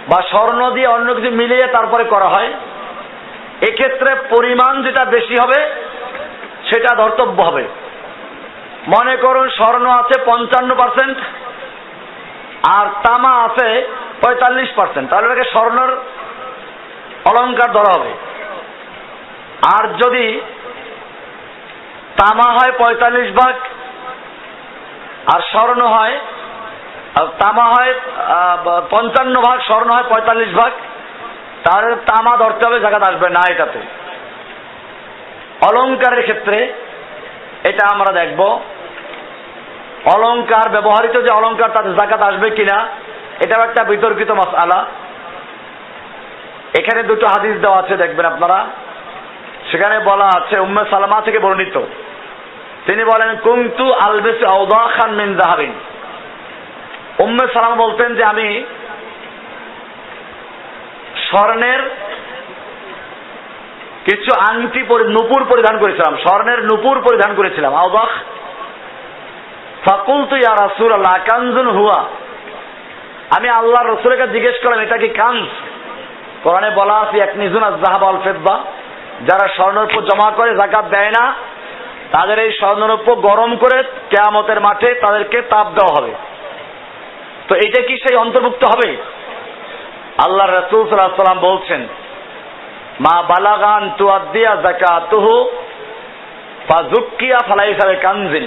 বা স্বর্ণ দিয়ে অন্য কিছু মিলিয়ে তারপরে করা হয়, এক্ষেত্রে পরিমাণ যেটা বেশি হবে সেটা ধর্তব্য হবে। মনে করুন স্বর্ণ আছে 55% আর তামা আছে 45%, তাহলে এটাকে স্বর্ণের অলংকার ধরা হবে। আর যদি তামা হয় 45 ভাগ আর স্বর্ণ হয়, তামা হয় 55 ভাগ, স্বর্ণ হয় 45 ভাগ, তাহলে তামা ধরতে হবে, যাকাত আসবে না এটাতে। অলংকারের ক্ষেত্রে এটা আমরা দেখব, অলংকার ব্যবহৃত যে অলংকার তাতে যাকাত আসবে কিনা, এটাও একটা বিতর্কিত মাসআলা। এখানে দুটো হাদিস দেওয়া আছে, দেখবেন আপনারা। সেখানে বলা আছে, উম্মে সালামা থেকে বর্ণিত, তিনি বলেন কুনতু আলবিসু আওদাখান মিন যাহাবিন। উম্মে সালামা বলতেন যে আমি স্বর্ণের কিছু আংটি নূপুর পরিধান করেছিলাম, স্বর্ণের নূপুর পরিধান করেছিলাম। আওদাখ। ফাকুলতু ইয়া রাসূলুল্লাহ কানজুন হুয়া। আমি আল্লাহর রাসূলের কাছে জিজ্ঞেস করলাম, এটা কি কানজ? কোরআনে বলা আছে ইয়াকনিজুন আয-যাহাব ওয়াল ফিদ্দা, যারা স্বর্ণরৌপ্য জমা করে যাকাত দেয় না, তাদের এই স্বর্ণরৌপ্য গরম করে কিয়ামতের মাঠে তাদেরকে তাপ দেওয়া হবে। তো এটা কি সেই অন্তর্ভুক্ত হবে? আল্লাহর রাসূল সাল্লাল্লাহু আলাইহি ওয়াসাল্লাম বলছেন, মা বালাগান তুআদ্দিয়া যাকাতুহু ফাযুক্কিয়া ফালাইসা বিকানজিন।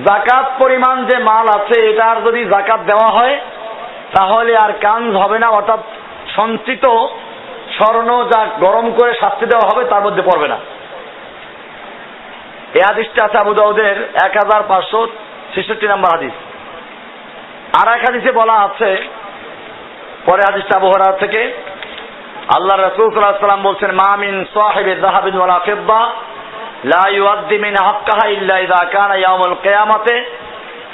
যাকাত পরিমাণ যে মাল আছে এটার যদি যাকাত দেওয়া হয় তাহলে আর কানজ হবে না, অর্থাৎ সঞ্চিত স্বর্ণ যা গরম করে শাস্তি দেওয়া হবে তার মধ্যে পড়বে না। এই হাদিসটা আছে আবু দাউদের 1566 নম্বর হাদিস। আর এক হাদিসে বলা আছে, পরে হাদিসটা আবু হুরায়রা থেকে, আল্লাহ রাসূল সাল্লাল্লাহু আলাইহি ওয়াসাল্লাম বলছেন, মা মিন সাহিবি যাহাবিন ওয়ালা ফিদ্দা লা ইউআদ্দি মিন হাক্কাহা ইল্লা ইযা কানা ইয়াউমুল কিয়ামাতি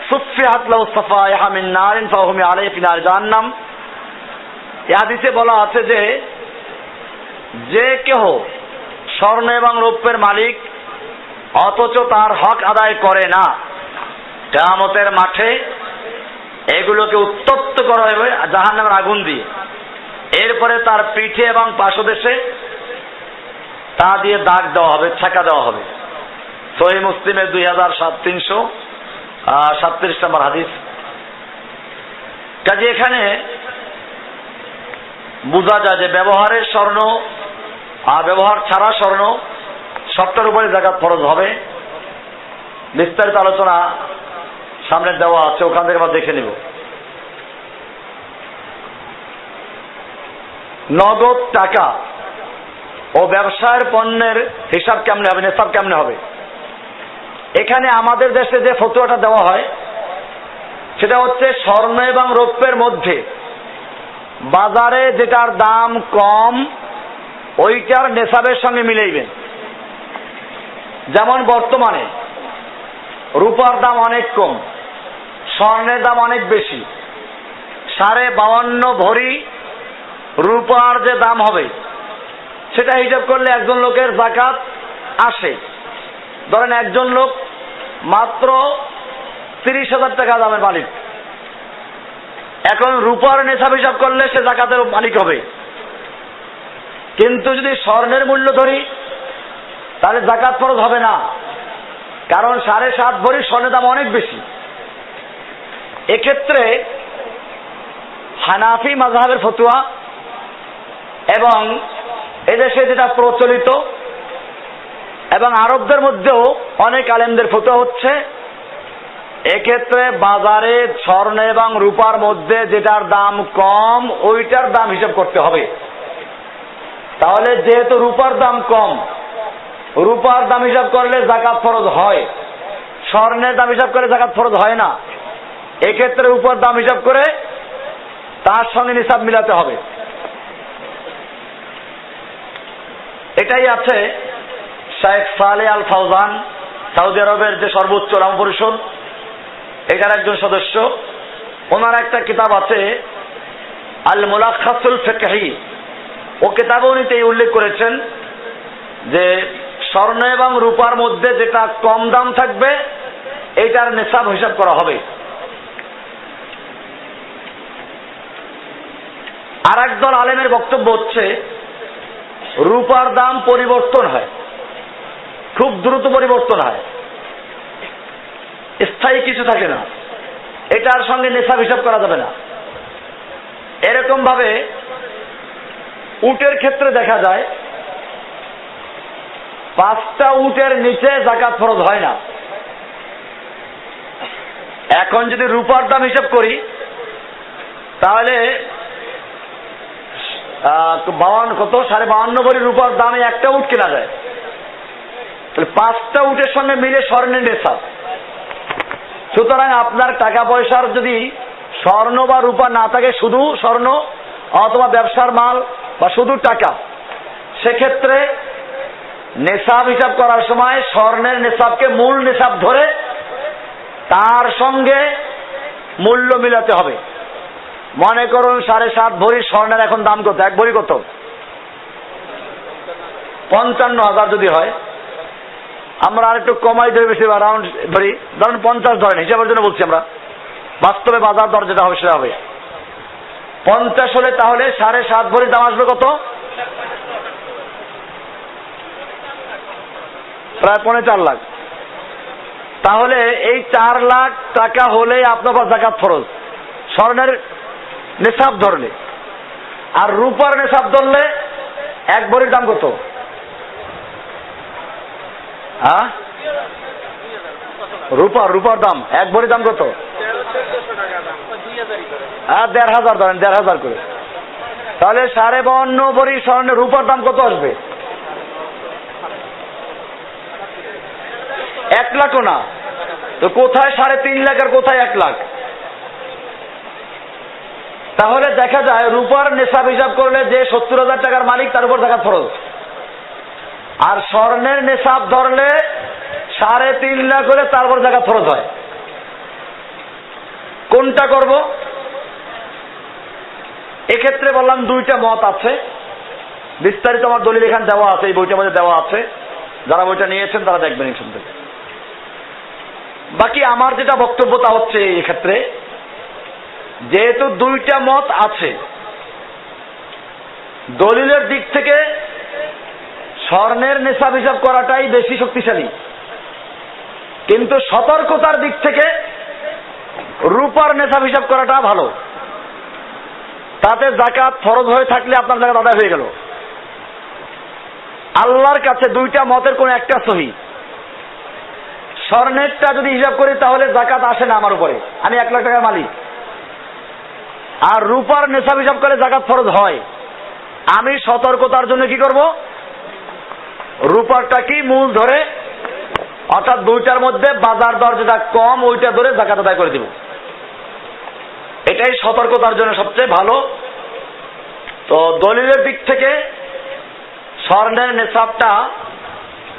সুফিহাত লাহু সাফাইহা মিন নারিন ফাহুম আলাইহি ফি নার জাহান্নাম। এই হাদিসে বলা আছে যে যে কেহ স্বর্ণ এবং রৌপ্যের মালিক অথচ তার হক আদায় করে না, কিয়ামতের মাঠে এগুলোকে উত্তপ্ত করা হবে জাহান্নামের আগুন দিয়ে। এরপরে তার পিঠে এবং পার্শ্বদেশে তা দিয়ে দাগ দেওয়া হবে, ছাকা দেওয়া হবে। সহিহ মুসলিমের 2337 নম্বর হাদিস। কাজে এখানে বোঝা যায় যে ব্যবহারের স্বর্ণ আর ব্যবহার ছাড়া স্বর্ণ সবটার উপরে যাকাত ফরজ হবে। বিস্তারিত আলোচনা সামনে দেওয়া আছে, ওখান থেকে আমরা দেখে নিব। নগদ টাকা ও ব্যবসায়ের পণ্যের হিসাব কেমনে হবে, নেশাব কেমনে হবে? এখানে আমাদের দেশে যে ফতোয়াটা দেওয়া হয় সেটা হচ্ছে স্বর্ণ এবং রৌপ্যের মধ্যে বাজারে যেটার দাম কম ওইটার নেশাবের সঙ্গে মিলাইবেন। যেমন বর্তমানে রূপার দাম অনেক কম, স্বর্ণের দাম অনেক বেশি। 52.5 ভরি রূপার যে দাম হবে সেটা হিসাব করলে একজন লোকের যাকাত আসে। ধরেন একজন লোক মাত্র 30,000 টাকা দামের মালিক, এখন রূপার নেশাব হিসাব করলে সে যাকাতের মালিক হবে। কিন্তু যদি স্বর্ণের মূল্য ধরি তাহলে যাকাত ফরজ হবে না, কারণ 7.5 ভরি স্বর্ণের দাম অনেক বেশি। এক্ষেত্রে হানাফি মাযহাবের ফতোয়া এবং এদেশে যেটা প্রচলিত এবং আরবদের মধ্যেও অনেক আলেমদের ফতোয়া হচ্ছে, এক্ষেত্রে বাজারে স্বর্ণ এবং রূপার মধ্যে যেটার দাম কম ওইটার দাম হিসাব করতে হবে। তাহলে যেহেতু রূপার দাম কম, রূপার দাম হিসাব করলে যাকাত ফরজ হয়, স্বর্ণের দাম হিসাব করে যাকাত ফরজ হয় না। এক্ষেত্রে রূপার দাম হিসাব করে তার সঙ্গে নিসাব মিলাতে হবে। এটাই আছে শেখ সালেহ আল ফাওজান, সৌদি আরবের যে সর্বোচ্চ ওলামা পরিষদ, এটার একজন সদস্য। ওনার একটা কিতাব আছে আল মুলাখাসুল ফিকহি, ও কিতাবে উনি এই উল্লেখ করেছেন যে স্বর্ণ এবং রূপার মধ্যে যেটা কম দাম থাকবে এটার নিসাব হিসাব করা হবে। আর একদল আলেমের বক্তব্য হচ্ছে রূপার দাম পরিবর্তন হয়, খুব দ্রুত পরিবর্তন হয়, স্থায়ী কিছু থাকে না, এটার সঙ্গে নিসাব হিসাব করা যাবে না। এরকম ভাবে উটের ক্ষেত্রে দেখা যায় 5টা উটের নিচে যাকাত ফরজ হয় না। এখন যদি রূপার দাম হিসাব করি তাহলে 52 ভরি রূপার দামে একটা উট কেনা যায়। তাহলে 5টা উটের সঙ্গে মিলে স্বর্ণের নিসাব। সুতরাং আপনার টাকা পয়সার যদি স্বর্ণ বা রূপা না থাকে, শুধু স্বর্ণ অথবা ব্যবসার মাল বা শুধু টাকা, সেক্ষেত্রে নিসাব হিসাব করার সময় স্বর্ণের নিসাবকে মূল নিসাব ধরে তার সঙ্গে মূল্য মিলাতে হবে। মনে করুন 7.5 ভরি স্বর্ণের এখন দাম কত? 1 ভরি কত? 55,000 যদি হয়, আমরা আর একটু কমাই ধরে বেশি রাউন্ড ধরি, ধরুন 50 ধরেন, হিসাবের জন্য বলছি আমরা, বাস্তবে বাজার দর যেটা হবে সেটা হবে 50 হলে তাহলে 7.5 ভরি দাম আসবে কত? প্রায় 4.5 লাখ। তাহলে এই 4 লাখ টাকা হলে আপনার উপর যাকাত ফরজ স্বর্ণের নিসাব ধরলে। আর রূপার নিসাব ধরলে 1 ভরির দাম কত? হ্যাঁ, রূপার দাম 1 ভরির দাম কত? 1,500 ধরেন, 1,500 করে। তাহলে 52 ভরি স্বর্ণের রূপার দাম কত আসবে? 1 লাখও না। তো কোথায় 3.5 লাখ আর কোথায় 1 লাখ? তাহলে দেখা যায় রূপার নিসাব হিসাব করলে যে 70,000 টাকার মালিক তার উপর যাকাত ফরজ, আর স্বর্ণের নিসাব ধরলে 3.5 লাখ হলে তার উপর যাকাত ফরজ হয়। কোনটা করব? এক্ষেত্রে বললাম 2টা মত আছে, বিস্তারিত আমার দলিল এখানে দেওয়া আছে, এই বইটার মধ্যে দেওয়া আছে, যারা বইটা নিয়েছেন তারা দেখবেন এখান থেকে। বাকি আমার যেটা বক্তব্য তা হচ্ছে এই ক্ষেত্রে, যেহেতু 2টা মত আছে, দলিলের দিক থেকে স্বর্ণের নিসাব হিসাব করাটাই বেশি শক্তিশালী, কিন্তু সতর্কতার দিক থেকে রূপার নিসাব হিসাব করাটা ভালো। তাতে যাকাত ফরজ হয়ে থাকলে আপনার যাকাত আদায় হয়ে গেল। আল্লাহর কাছে 2টা মতের কোন একটা সহি। স্বর্ণেরটা যদি হিসাব করি তাহলে যাকাত আসে না আমার উপরে, আমি 1 লাখ টাকার মালিক। আর রূপার নিসাব হিসাব করে যাকাত ফরজ হয়। আমি সতর্কতার জন্য কি করব? রূপারটা কি মূল ধরে, অর্থাৎ 2টার মধ্যে বাজার দর যেটা কম ওইটা ধরে যাকাত আদায় করে দিব। এটাই সতর্কতার জন্য সবচেয়ে ভালো। তো দলিলের দিক থেকে স্বর্ণের নিসাবটা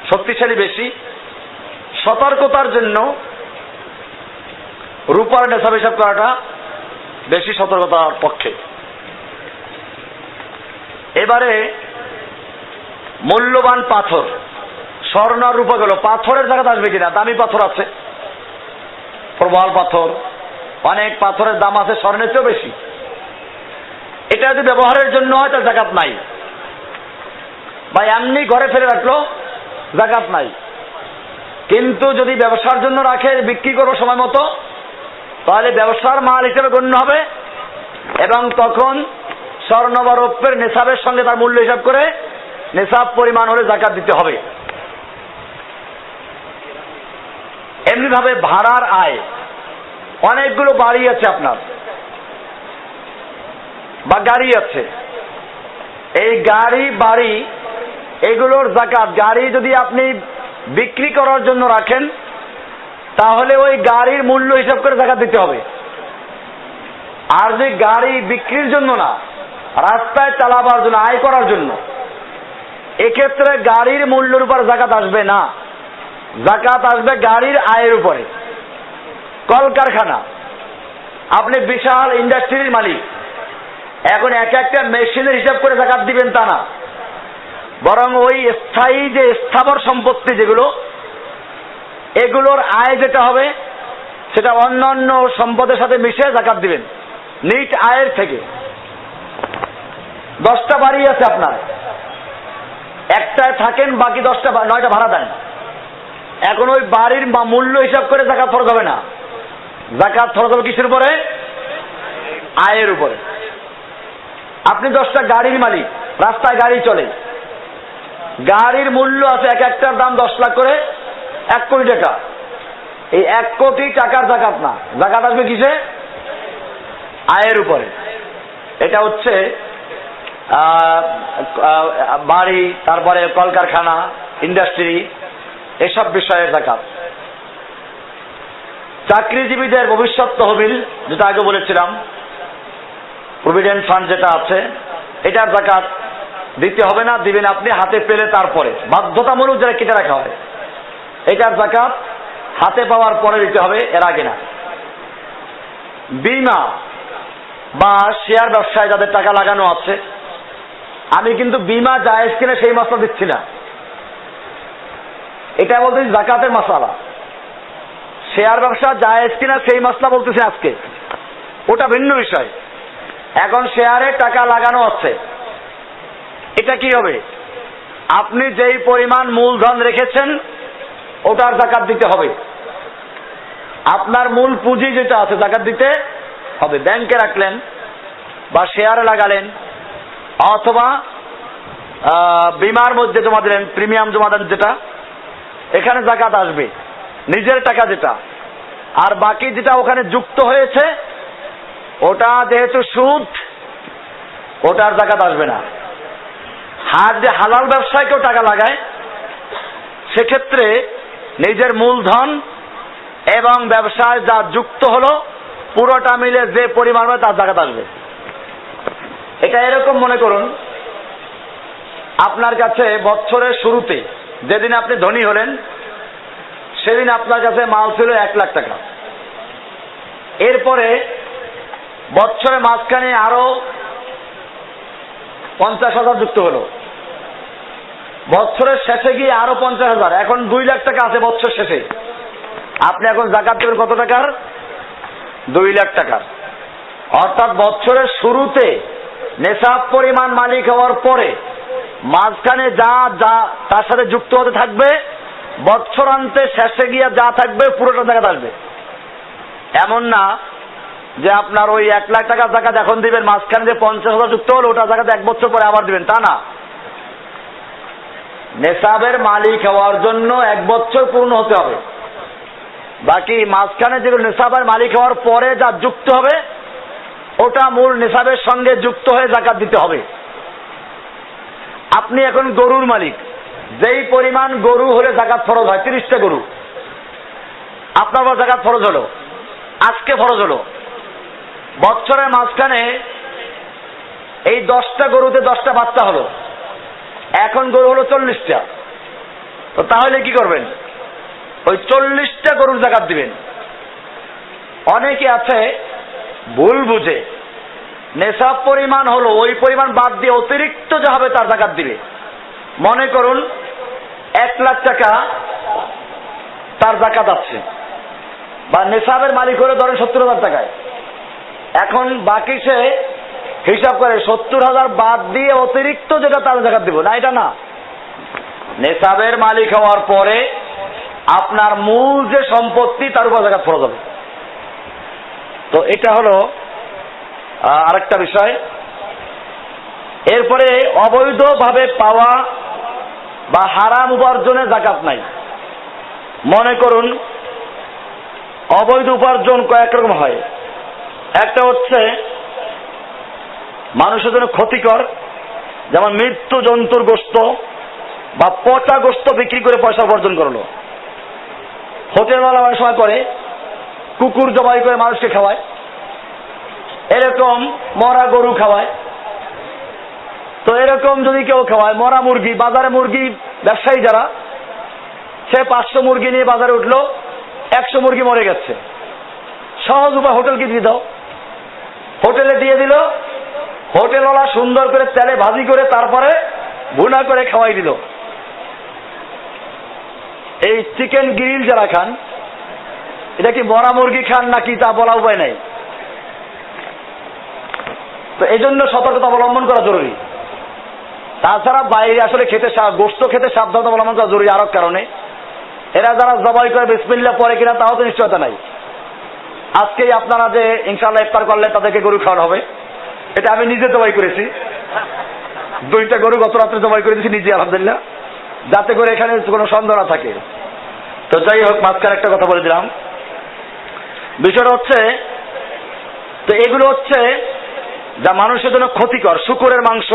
শক্তিশালী বেশি, সতর্কতার জন্য রূপার নিসাব হিসাব করাটা বেশি সতর্কতার পক্ষে। এবারে মূল্যবান পাথর, স্বর্ণ আর রূপা গেল, পাথরের যাকাত আসবে কিনা? দামি পাথর আছে, প্রবাল পাথর, অনেক পাথরের দাম আছে স্বর্ণের চেয়েও বেশি। এটা যদি ব্যবহারের জন্য হয় তার যাকাত নাই, বা এমনি ঘরে ফেলে রাখলো যাকাত নাই। কিন্তু যদি ব্যবসার জন্য রাখে, বিক্রি করবো সময় মতো, তাহলে ব্যবসার মাল হিসেবে গণ্য হবে এবং তখন স্বর্ণ বা রৌপ্যের নেশাবের সঙ্গে তার মূল্য হিসাব করে নেশাব পরিমাণ হলে যাকাত দিতে হবে। এমনি ভাবে ভাড়ার আয়, অনেকগুলো বাড়ি আছে আপনার বা গাড়ি আছে, এই গাড়ি বাড়ি এগুলোর যাকাত, গাড়ি যদি আপনি বিক্রি করার জন্য রাখেন তাহলে ওই গাড়ির মূল্য হিসাব করে যাকাত দিতে হবে। আর যে গাড়ি বিক্রির জন্য না, রাস্তায় চালাবার জন্য, আয় করার জন্য, এক্ষেত্রে গাড়ির মূল্যের উপর যাকাত আসবে না, যাকাত আসবে গাড়ির আয়ের উপরে। কলকারখানা, আপনি বিশাল ইন্ডাস্ট্রির মালিক, এখন এক একটা মেশিনের হিসাব করে যাকাত দিবেন তা না, বরং ওই স্থায়ী যে স্থাবর সম্পত্তি যেগুলো, এগুলোর আয় যেটা হবে সেটা অন্যান্য সম্পদের সাথে মিশে যাকাত দিবেন নিট আয়ের থেকে। 10টা বাড়ি আছে আপনার, একটায় থাকেন, বাকি 9টা ভাড়া দেন। এখন ওই বাড়ির মূল্য হিসাব করে যাকাত ফরজ হবে না, যাকাত ফরজ হবে কিসের উপরে? আয়ের উপরে। আপনি 10টা গাড়ির মালিক, রাস্তায় গাড়ি চলে, গাড়ির মূল্য আছে এক একটার দাম 10 লাখ করে, 1 কোটি টাকা। এই 1 কোটি টাকার যাকাত না, যাকাত আসবে কিসে? আয়ের উপরে। এটা হচ্ছে বাড়ি, তারপরে কলকারখানা, ইন্ডাস্ট্রি, এসব বিষয়ের যাকাত। চাকরিজীবীদের ভবিষ্যৎ তহবিল, যেটা আগে বলেছিলাম, প্রভিডেন্ট ফান্ড যেটা আছে, এটার যাকাত দিতে হবে না, দিবেন আপনি হাতে পেলে তারপরে, বাধ্যতামূলক যারা কেটে রাখা হয় এটার যাকাত হাতে পাওয়ার পরে দিতে হবে, এর আগে না। বীমা বা শেয়ার ব্যবসায় যাদের টাকা লাগানো আছে, আমি কিন্তু বীমা জায়েজ কিনা সেই মাসলা দিচ্ছি না, এটা বলতেছি যাকাতের মাসালা। শেয়ার ব্যবসা জায়েজ কিনা সেই মাসলা বলতেছি আজকে, ওটা ভিন্ন বিষয়। এখন শেয়ারে টাকা লাগানো আছে, এটা কি হবে? আপনি যেই পরিমাণ মূলধন রেখেছেন ওটার যাকাত দিতে হবে। আপনার মূল পুঁজি যেটা আছে যাকাত দিতে হবে। ব্যাংকে রাখলেন বা শেয়ারে লাগালেন অথবা বীমার মধ্যে জমা দিলেন, প্রিমিয়াম জমা দেন যেটা, এখানে যাকাত আসবে নিজের টাকা যেটা। আর বাকি যেটা ওখানে যুক্ত হয়েছে ওটা যেহেতু সুদ, ওটার যাকাত আসবে না। আর যে হালাল ব্যবসায় কেউ টাকা লাগায়, সেক্ষেত্রে নিজের মূলধন এবং ব্যবসায় যা যুক্ত হলো পুরোটা মিলে যে পরিমাণ হয় তার যাকাত আসবে। এটা এরকম মনে করুন, আপনার কাছে বছরের শুরুতে যেদিন আপনি ধনী হলেন সেদিন আপনার কাছে মাল ছিল 1 লাখ টাকা। এরপরে বছরের মাঝখানে আরো 50,000 যুক্ত হলো, বছরের শেষে গিয়ে আরো 50,000, এখন 2 লাখ টাকা আছে বছর শেষে। আপনি এখন যাকাত দেবেন কত টাকার? 2 লাখ টাকার। অর্থাৎ বছরের শুরুতে নেশাব পরিমাণ মালিক হওয়ার পরে মাঝখানে যা যা তার সাথে যুক্ত হতে থাকবে, বছরান্তে শেষে গিয়ে যা থাকবে পুরোটা যাকাত আসবে। এমন না যে আপনার ওই 1 লাখ টাকার যাকাত এখন দিবেন, মাঝখানে যে 50,000 যুক্ত হলো ওটা যাকাত 1 বছর পরে আবার দিবেন, তা না। নেশাবের মালিক হওয়ার জন্য 1 বছর পূর্ণ হতে হবে, বাকি মাঝখানে যেগুলো নেশাবের মালিক হওয়ার পরে যা যুক্ত হবে ওটা মূল নেশাবের সঙ্গে যুক্ত হয়ে যাকাত দিতে হবে। আপনি এখন গরুর মালিক, যেই পরিমাণ গরু হলে যাকাত ফরজ হয়, 30টা গরু, আপনার উপর যাকাত ফরজ হলো, আজকে ফরজ হলো। বছরের মাঝখানে এই 10টা গরুতে 10টা বাচ্চা হলো, এখন গরু হলো 40টা। তো তাহলে কি করবেন? ওই 40টা গরুর যাকাত দিবেন। অনেকে আছে ভুল বুঝে নেশাব পরিমাণ হলো ওই পরিমাণ বাদ দিয়ে অতিরিক্ত যা হবে তার যাকাত দিবে। মনে করুন 1 লাখ টাকা তার যাকাত আছে, বা নেশাবের মালিক হলে ধরেন 70,000 টাকায়, এখন বাকি সে হিসাব করে 70,000 বাদ দিয়ে অতিরিক্ত যেটা তার যাকাত দিব না, এটা না। নেশাবের মালিক হওয়ার পরে আপনার মূল যে সম্পত্তি তার উপর যাকাত ফরজ হবে। তো এটা হলো আরেকটা বিষয়। এরপরে অবৈধভাবে পাওয়া বা হারাম উপার্জনে যাকাত নাই। মনে করুন অবৈধ উপার্জন কয়েক রকম হয়। একটা হচ্ছে মানুষের জন্য ক্ষতিকর, যেমন মৃত্যু জন্তুর গোশত বা পচা গোশত বিক্রি করে পয়সা উপার্জন করলো। হোটেলওয়ালা অনেক সময় করে কুকুর জবাই করে মানুষকে খাওয়ায়, এরকম মরা গরু খাওয়ায়। তো এরকম যদি কেউ খাওয়ায় মরা মুরগি, বাজারে মুরগি ব্যবসায়ী যারা, সে 500 মুরগি নিয়ে বাজারে উঠলো, 100 মুরগি মরে গেছে। সহজ উপায়, হোটেলকে দিয়ে দাও। হোটেলে দিয়ে দিল, হোটেলওয়ালা সুন্দর করে তেলে ভাজি করে তারপরে ভুনা করে খাওয়াই দিল। এই চিকেন গ্রিল যারা খান, এটা কি মরা মুরগি খান নাকি তা বলা উপায় নাই। তো এই জন্য সতর্কতা অবলম্বন করা জরুরি। তাছাড়া বাইরে আসলে গোশত খেতে সাবধানতা অবলম্বন করা জরুরি আরো কারণে। এরা যারা জবাই করে বিসমিল্লাহ পরে কিনা তাও তো নিশ্চয়তা নাই। আজকেই আপনারা যে ইনশাআল্লাহ ইফতার করলে তাদেরকে গরু খাওয়ানো হবে, এটা আমি নিজে জবাই করেছি। 2টা গরু গত রাত্রে জবাই করে দিয়েছি নিজে, আলহামদুলিল্লাহ, যাতে করে এখানে কোনো সন্দেহ না থাকে। তো যাই হোক, মাঝখানে একটা কথা বলে দিলাম। বিষয়টা হচ্ছে, তো এগুলো হচ্ছে যা মানুষের জন্য ক্ষতিকর। শূকরের মাংস,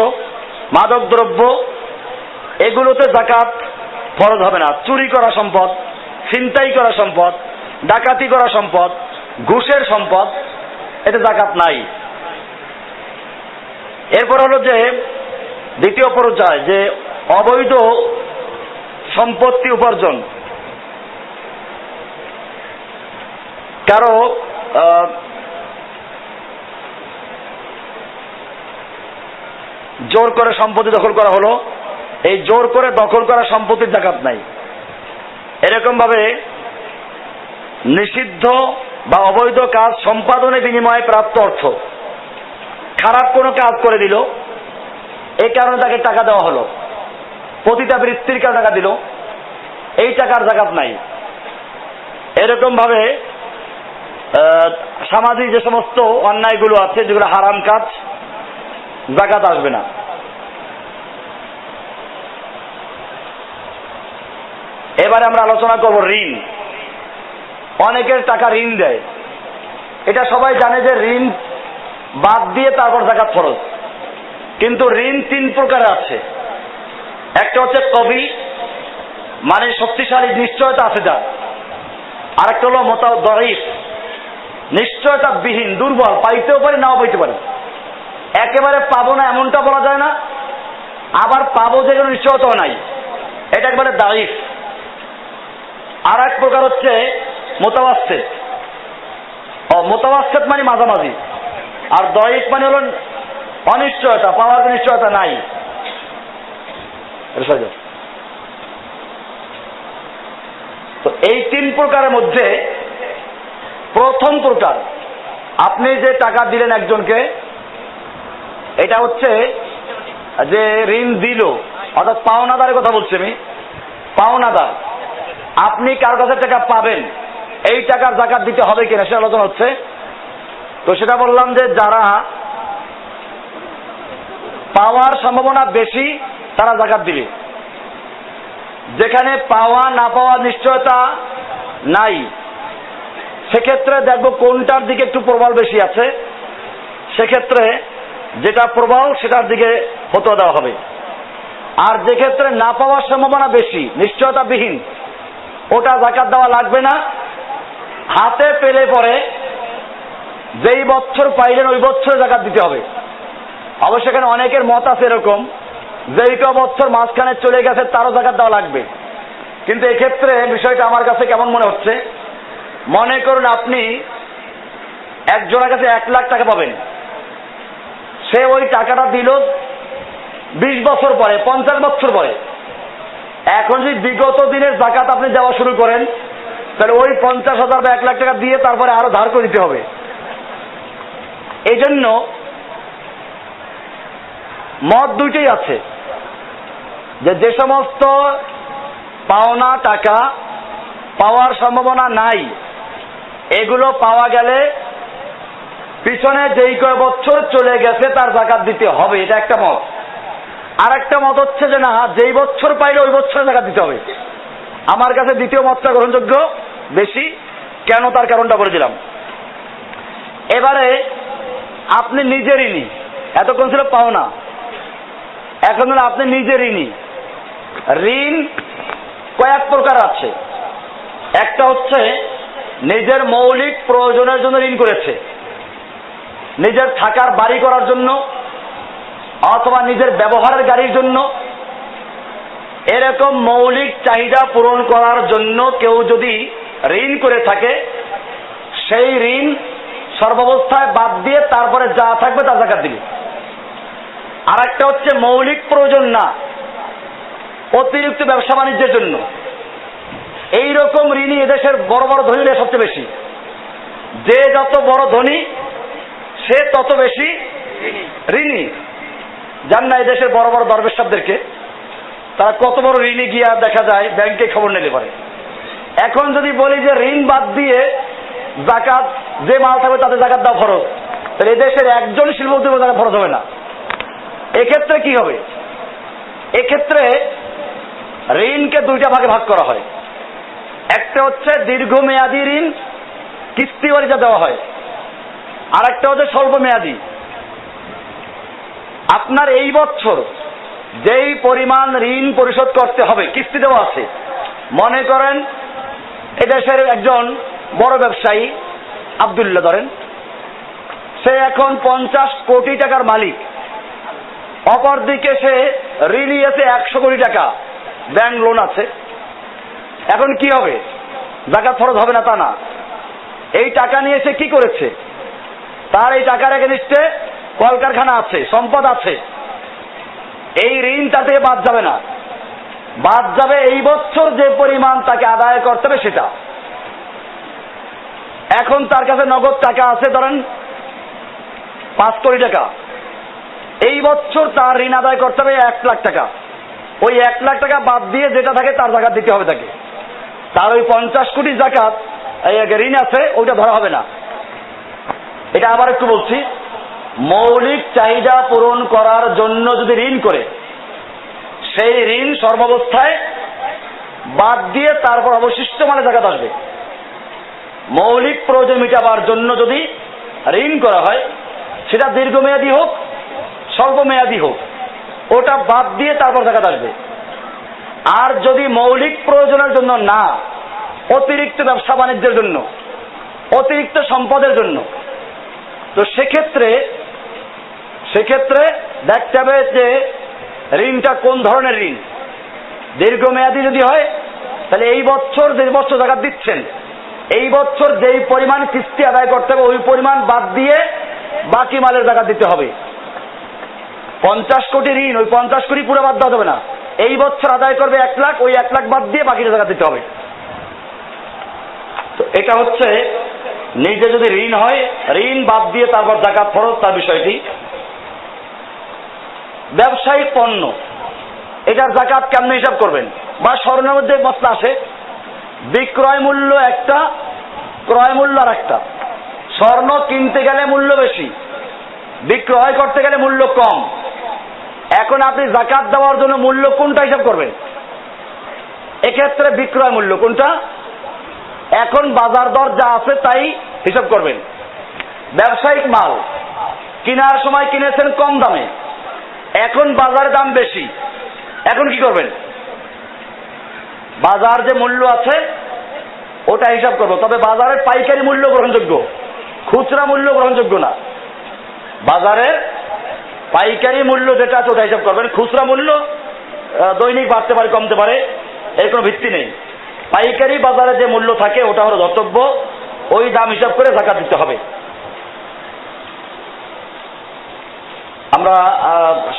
মাদক দ্রব্য, এগুলোতে যাকাত ফরজ হবে না। চুরি করা সম্পদ, ছিনতাই করা সম্পদ, ডাকাতি করা সম্পদ, ঘুষের সম্পদ, এতে যাকাত নাই। এরপর হলো যে দ্বিতীয় পর্যায়, যে অবৈধ সম্পত্তি উপার্জন। কারো জোর করে সম্পত্তি দখল করা হলো, এই জোর করে দখল করা সম্পত্তির যাকাত নাই। এরকম ভাবে নিষিদ্ধ বা অবৈধ কাজ সম্পাদনের বিনিময়ে প্রাপ্ত অর্থ, খারাপ কোনো কাজ করে দিল, এই কারণে তাকে টাকা দেওয়া হলো, পতিতাবৃত্তির কারণে টাকা দিল, এই টাকার যাকাত নাই। এরকম ভাবে সামাজিক যে সমস্ত অন্যায়গুলো আছে, যেগুলো হারাম কাজ, যাকাত আসবে না। এবারে আমরা আলোচনা করব ঋণ। অনেকের টাকা ঋণ দেয়, এটা সবাই জানে যে ঋণ বাদ দিয়ে তারপর যাকাত ফরজ। কিন্তু ঋণ 3 প্রকারের আছে। একটা হচ্ছে কবি, মানে শক্তিশালী, নিশ্চয়তা আছে যার। আরেকটা হলো মুতাদারিফ, নিশ্চয়তা বিহীন, দুর্বল, পাইতেও পারে নাও পাইতে পারে। একেবারে পাবো না এমনটা বলা যায় না, আবার পাবো যে কোনো নিশ্চয়তাও নাই, এটা একবারে দাইফ। আর এক প্রকার হচ্ছে মুতাওয়াসসিত। মুতাওয়াসসিত মানে মাঝামাঝি, আর দাইফ মানে হলো অনিশ্চয়তা, পাওয়ার নিশ্চয়তা নাই। তো এই 3 প্রকারের মধ্যে প্রথম প্রকার, আপনি যে টাকা দিলেন একজনকে, এটা হচ্ছে যে ঋণ দিল, অর্থাৎ পাওনাদারের কথা বলছি আমি। পাওনাদার, আপনি কার কাছে টাকা পাবেন, এই টাকার যাকাত দিতে হবে কিনা সে আলোচনা হচ্ছে। তো সেটা বললাম যে যারা পাওয়ার সম্ভাবনা বেশি তারা যাকাত দিবে। যেখানে পাওয়া না পাওয়ার নিশ্চয়তা নাই, সেক্ষেত্রে দেখবো কোনটার দিকে একটু প্রবল বেশি আছে, সেক্ষেত্রে যেটা প্রবল সেটার দিকে ফতোয়া দেওয়া হবে। আর যে ক্ষেত্রে না পাওয়ার সম্ভাবনা বেশি, নিশ্চয়তাবিহীন, ওটা যাকাত দেওয়া লাগবে না। হাতে পেলে পরে যেই বছর পাইলেন ওই বছরে যাকাত দিতে হবে। অবশ্য এখানে অনেকের মত আছে এরকম, যেই ক বছর মাঝখানে চলে গেছে তারও যাকাত দেওয়া লাগবে। কিন্তু এক্ষেত্রে বিষয়টা আমার কাছে কেমন মনে হচ্ছে, মনে করুন আপনি একজনের কাছে 1 লাখ টাকা পাবেন, সে ওই টাকাটা দিল 20 বছর পরে, 50 বছর পরে। এখন যদি বিগত দিনের যাকাত আপনি দেওয়া শুরু করেন, তাহলে ওই 50,000 বা 1 লাখ টাকা দিয়ে তারপরে আরো ধার করে দিতে হবে। এই জন্য মত দুইটাই আছে, যে সমস্ত পাওনা টাকা পাওয়ার সম্ভাবনা নাই, এগুলো পাওয়া গেলে পিছনে যেই কয় বছর চলে গেছে তার জাকাত দিতে হবে, এটা একটা মত। আর একটা মত হচ্ছে যে না, যেই বছর পাইলে ওই বছরে জাকাত দিতে হবে। আমার কাছে দ্বিতীয় মতটা গ্রহণযোগ্য বেশি। কেন, তার কারণটা বলে দিলাম। এবারে আপনি নিজে ঋণী, এতক্ষণ ছিল পাওনা, এখন হলো আপনি নিজে ঋণী। ঋণ কয়েক প্রকার আছে। একটা হচ্ছে নিজের মৌলিক প্রয়োজনের জন্য ঋণ করেছে, নিজের থাকার বাড়ি করার জন্য অথবা নিজের ব্যবহারের গাড়ির জন্য। এরকম মৌলিক চাহিদা পূরণ করার জন্য কেউ যদি ঋণ করে থাকে, সেই ঋণ সর্বাবস্থায় বাদ দিয়ে তারপরে যা থাকবে তার জাকাত দিবে। আর একটা হচ্ছে মৌলিক প্রয়োজন না, অতিরিক্ত ব্যবসা বাণিজ্যের জন্য। এইরকম ঋণই এদেশের বড় বড় ধনীরা সবচেয়ে বেশি। যে যত বড় ধনী সে তত বেশি ঋণী। জান না এদেশের বড় বড় দরবেশ সাহেবদেরকে, তারা কত বড় ঋণী গিয়া দেখা যায় ব্যাংকে খবর নিতে পারে। এখন যদি বলি যে ঋণ বাদ দিয়ে জাকাত, যে মাল থাকবে তাতে জাকাত দাও ফরজ, তাহলে এদেশের একজন শিল্পপতি জাকাত ফরজ হবে না। এক্ষেত্রে কি হবে? এক্ষেত্রে ঋণকে দুইটা ভাগে ভাগ করা হয়। একটা হচ্ছে দীর্ঘমেয়াদী ঋণ, কিস্তি বাড়িতে দেওয়া হয়। আর একটা হচ্ছে স্বল্প মেয়াদী। আপনার এই বছর যেই পরিমাণ ঋণ পরিশোধ করতে হবে, কিস্তি দেওয়া আছে। মনে করেন এদেশের একজন বড় ব্যবসায়ী আব্দুল্লাহ ধরেন, সে এখন 50 কোটি টাকার মালিক। অপরদিকে সে ঋণী আছে 100 কোটি টাকা, ব্যাংক লোন আছে। এখন কি হবে? জাকাত ফরজ হবে না তা না। এই টাকা নিয়ে সে কি করেছে? তার এই টাকার এগেনিস্টে কলকারখানা আছে, সম্পদ আছে। এই ঋণ তার থেকে বাদ যাবে না। বাদ যাবে এই বছর যে পরিমাণ তাকে আদায় করতে হবে সেটা। এখন তার কাছে নগদ টাকা আছে ধরেন 5 কোটি টাকা। এই বছর তার ঋণ আদায় করতে হবে 1 লাখ টাকা। ওই 1 লাখ টাকা বাদ দিয়ে যেটা থাকে তার জাকাত দিতে হবে তাকে। তার ওই 50 কোটি জাকাত ঋণ আছে ওইটা ধরা হবে না। এটা আবার একটু বলছি, মৌলিক চাহিদা পূরণ করার জন্য যদি ঋণ করে, সেই ঋণ সর্বাবস্থায় বাদ দিয়ে তারপর অবশিষ্ট মানে জাকাত আসবে। মৌলিক প্রয়োজন মেটাবার জন্য যদি ঋণ করা হয়, সেটা দীর্ঘমেয়াদী হোক স্বল্প মেয়াদী হোক, ওটা বাদ দিয়ে তারপর জাকাত আসবে। আর যদি মৌলিক প্রয়োজনের জন্য না, অতিরিক্ত ব্যবসা বাণিজ্যের জন্য, অতিরিক্ত সম্পদের জন্য, তো সেক্ষেত্রে দেখতে হবে যে ঋণটা কোন ধরনের ঋণ। দীর্ঘমেয়াদী যদি হয় তাহলে এই বছর যে বছর জাকাত দিচ্ছেন, এই বছর যেই পরিমাণ কিস্তি আদায় করতে হবে ওই পরিমাণ বাদ দিয়ে বাকি মালের জাকাত দিতে হবে। 50 কোটি ঋণ, ওই 50 কোটি পুরো বাদ দেওয়া যাবে না। এই বছর আদায় করবে 1 লাখ, ওই 1 লাখ বাদ দিয়ে বাকিটা জাকাত দিতে হবে। তো এটা হচ্ছে নিজে যদি ঋণ হয়, ঋণ বাদ দিয়ে তারপর জাকাত ফরজ, তার বিষয়টি। ব্যবসায়িক পণ্য, এটার জাকাত কেমনে হিসাব করবেন? বা স্বর্ণের মধ্যে মশলা আসে, বিক্রয় মূল্য একটা, ক্রয় মূল্য আর একটা। স্বর্ণ কিনতে গেলে মূল্য বেশি, বিক্রয় করতে গেলে মূল্য কম। এখন আপনি জাকাত দেওয়ার জন্য মূল্য কোনটা হিসাব করবেন? এক্ষেত্রে বিক্রয় মূল্য কোনটা? এখন বাজার দর যা আছে তাই হিসাব করবেন। ব্যবসায়িক মাল কেনার সময় কিনেছেন কম দামে, এখন বাজারে দাম বেশি, এখন কি করবেন? বাজার যে মূল্য আছে ওটা হিসাব করবো। তবে বাজারের পাইকারি মূল্য গ্রহণযোগ্য, খুচরা মূল্য গ্রহণযোগ্য না। বাজারের পাইকারি মূল্য যেটা আছে ওটা হিসাব করবেন। খুচরা মূল্য দৈনিক বাড়তে পারে কমতে পারে, এর কোনো ভিত্তি নেই। পাইকারি বাজারে যে মূল্য থাকে ওটা হলো ধর্তব্য, ওই দাম হিসাব করে জাকাত দিতে হবে। আমরা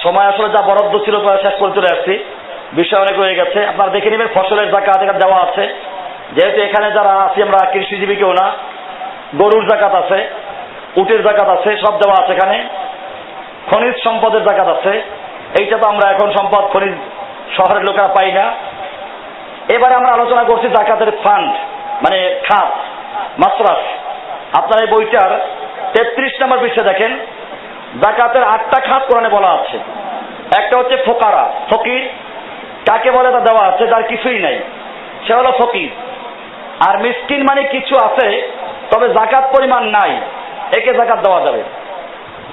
সময় আসলে যা বরাদ্দ ছিল শেষ করে চলে আসছি, বিষয় অনেক রয়ে গেছে। আপনারা দেখে নেবেন ফসলের জাকাত এখানে দেওয়া আছে। যেহেতু এখানে যারা আছি আমরা কৃষিজীবী কেউ না, গরুর জাকাত আছে, উটের জাকাত আছে, সব দেওয়া আছে এখানে। খনিজ সম্পদের জাকাত আছে, এইটা তো আমরা এখন সম্পদ খনিজ শহরের লোকেরা পাই না। এবারে আমরা আলোচনা করছি জাকাতের ফান্ড, মানে খাত, মাসরাফ। আপনার এই বইটার 33 নম্বর পৃষ্ঠা দেখেন, যাকাতের 8টা খাত কোরআনে বলা আছে। একটা হচ্ছে ফোকারা, ফকির কাকে বলে তা দেওয়া আছে, যার কিছুই নাই সে হলো ফকির। আর মিসকিন মানে কিছু আছে তবে যাকাত পরিমাণ নাই, একে যাকাত দেওয়া যাবে।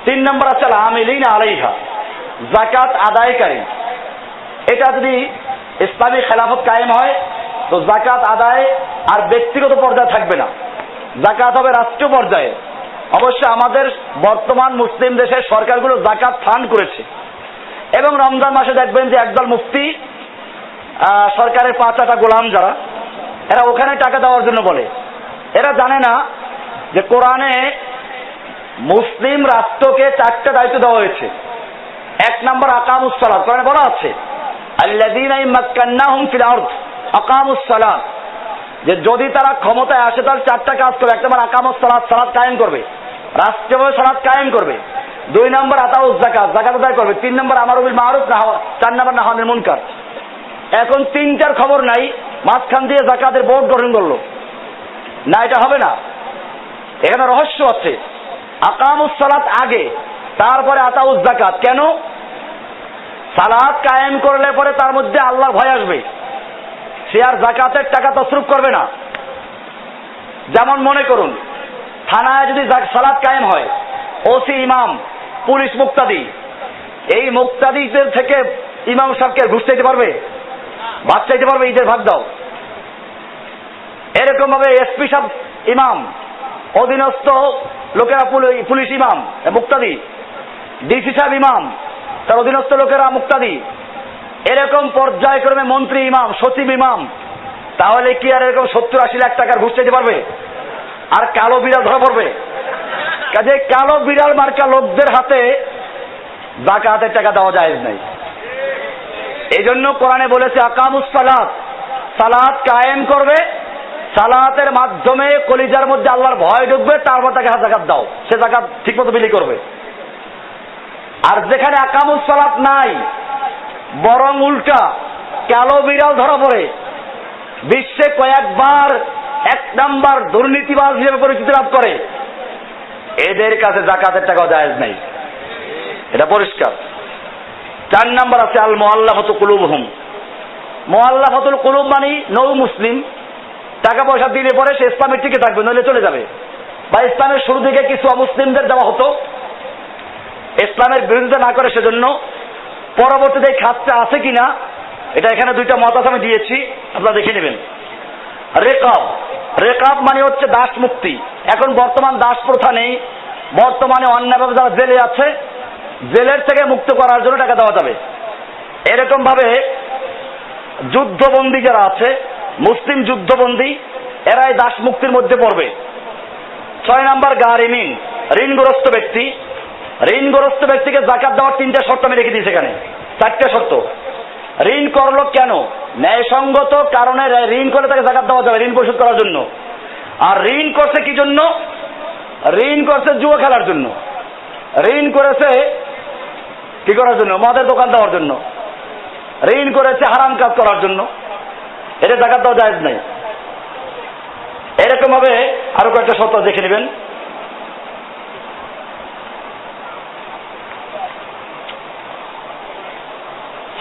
3 নম্বর আছে আল আমিলিনা আলাইহা, যাকাত আদায়কারী। এটা যদি ইসলামী খেলাফত কায়েম হয় তো যাকাত আদায় আর ব্যক্তিগত পর্যায়ে থাকবে না, যাকাত হবে রাষ্ট্রীয় পর্যায়ে। অবশ্য আমাদের বর্তমান মুসলিম দেশের সরকারগুলো যাকাত ফান্ড করেছে, এবং রমজান মাসে দেখবেন যে একদল মুফতি সরকারের 5 গোলাম যারা, এরা ওখানে টাকা দেওয়ার জন্য বলে। এরা জানে না যে কোরআনে মুসলিম রাষ্ট্রকে 4টা দায়িত্ব দেওয়া হয়েছে। 1 নম্বর আকামুস সালাত, কোরআনে বলা আছে আল্লাযীনা ইমাক্কান্নাহুম ফিল আরদ আকামুস সালাত, যে যদি তারা ক্ষমতায় আসে তাহলে 4টা কাজ করবে। 1 নম্বর আকামুস সালাত, সালাত কায়েম করবে, রাষ্ট্রীয়ভাবে সালাত কায়েম করবে। 2 নম্বর আতাউজ যাকাত, যাকাত আদায় করবে। 3 নম্বর আমারু বিল মারুফ, 4 নম্বর নাহি আনিল মুনকার। এখন 3টার খবর নাই, মাঝখান দিয়ে যাকাতের বোর্ড গঠন করলো না, এটা হবে না। এখানে রহস্য আছে। আকামুস সালাত আগে, তারপরে আতাউজ যাকাত। কেন? সালাত কায়েম করলে পরে তার মধ্যে আল্লাহর ভয় আসবে, সে আর যাকাতের টাকা তসরুফ করবে না। যেমন মনে করুন থানায় যদি সালাত কায়েম হয়, ওসি ইমাম, পুলিশ মুক্তাদি, এই মুক্তাদিদের থেকে ইমাম সাহেবকে ঘুষ চাইতে পারবে? ভাগ চাইতে পারবে? ঈদের ভাগ দাও। এরকম ভাবে এসপি সাহেব ইমাম, অধীনস্থ লোকেরা পুলিশ ইমাম মুক্তাদি, ডিসি সাহেব ইমাম, তার অধীনস্থ লোকেরা মুক্তাদি, এরকম পর্যায়ক্রমে মন্ত্রী ইমাম, সচিব ইমাম। তাহলে কি আর এরকম 70-80 লাখ টাকার ঘুষ চাইতে পারবে? আর কালো বিড়াল ধরা পড়বে। কাজে কালো বিড়াল মার্কা লোকদের হাতে যাকাতের টাকা দেওয়া জায়েজ নাই। এই জন্য কোরআনে বলেছে আকামুস সালাত, সালাত কায়েম করবে, সালাতের মাধ্যমে কলিজার মধ্যে আল্লাহর ভয় ঢুকবে, তারপর তাকে যাকাত দাও, সে যাকাত ঠিকমতো বিলি করবে। আর যেখানে আকামুস সালাত নাই, বরং উল্টা কালো বিড়াল ধরা পড়ে, বিশ্বে কয়েকবার 1 নাম্বার দুর্নীতিবাজ হিসেবে পরিচিতি লাভ করে, এদের কাছে যাকাতের টাকাও জায়েজ নাই, এটা পরিষ্কার। 4 নাম্বার আছে আল মুআল্লাফাতু কুলুবুহুম। মুআল্লাফাতুল কুলুব মানে নৌ মুসলিম, টাকা পয়সা দিলে পরে সে ইসলামের টিকে থাকবে, নইলে চলে যাবে। বা ইসলামের শুরু দিকে কিছু অমুসলিমদের দেওয়া হতো, ইসলামের বিরোধিতা না করে সেজন্য। পরবর্তীতে এই খাতটা আছে কিনা, এটা এখানে 2টা মত আমি দিয়েছি, আপনারা দেখে নেবেন। রেকাব, রেকাব মানে হচ্ছে দাস মুক্তি। এখন বর্তমান দাস প্রথা নেই, বর্তমানে অন্যায়ভাবে যারা জেলে আছে, জেলের থেকে মুক্ত করার জন্য টাকা দেওয়া যাবে। এরকম ভাবে যুদ্ধবন্দী যারা আছে, মুসলিম যুদ্ধবন্দী, এরাই দাস মুক্তির মধ্যে পড়বে। 6 নাম্বার গারিমিন, ঋণগ্রস্ত ব্যক্তি। ঋণগ্রস্ত ব্যক্তিকে যাকাত দেওয়ার 3টা শর্ত আমি রেখে দিয়েছি এখানে, 4টা শর্ত। ঋণ করলো কেন? ন্যায়সঙ্গত কারণে ঋণ করে তাকে যাকাত দেওয়া যাবে, ঋণ পরিশোধ করার জন্য। আর ঋণ করছে কি জন্য? ঋণ করছে জুয়া খেলার জন্য, ঋণ করেছে কি করার জন্য? মদের দোকান দেওয়ার জন্য, ঋণ করেছে হারাম কাজ করার জন্য, এটা যাকাত দেওয়া জায়েজ নাই। এরকম ভাবে আরো কয়েকটা শর্ত দেখে নেবেন।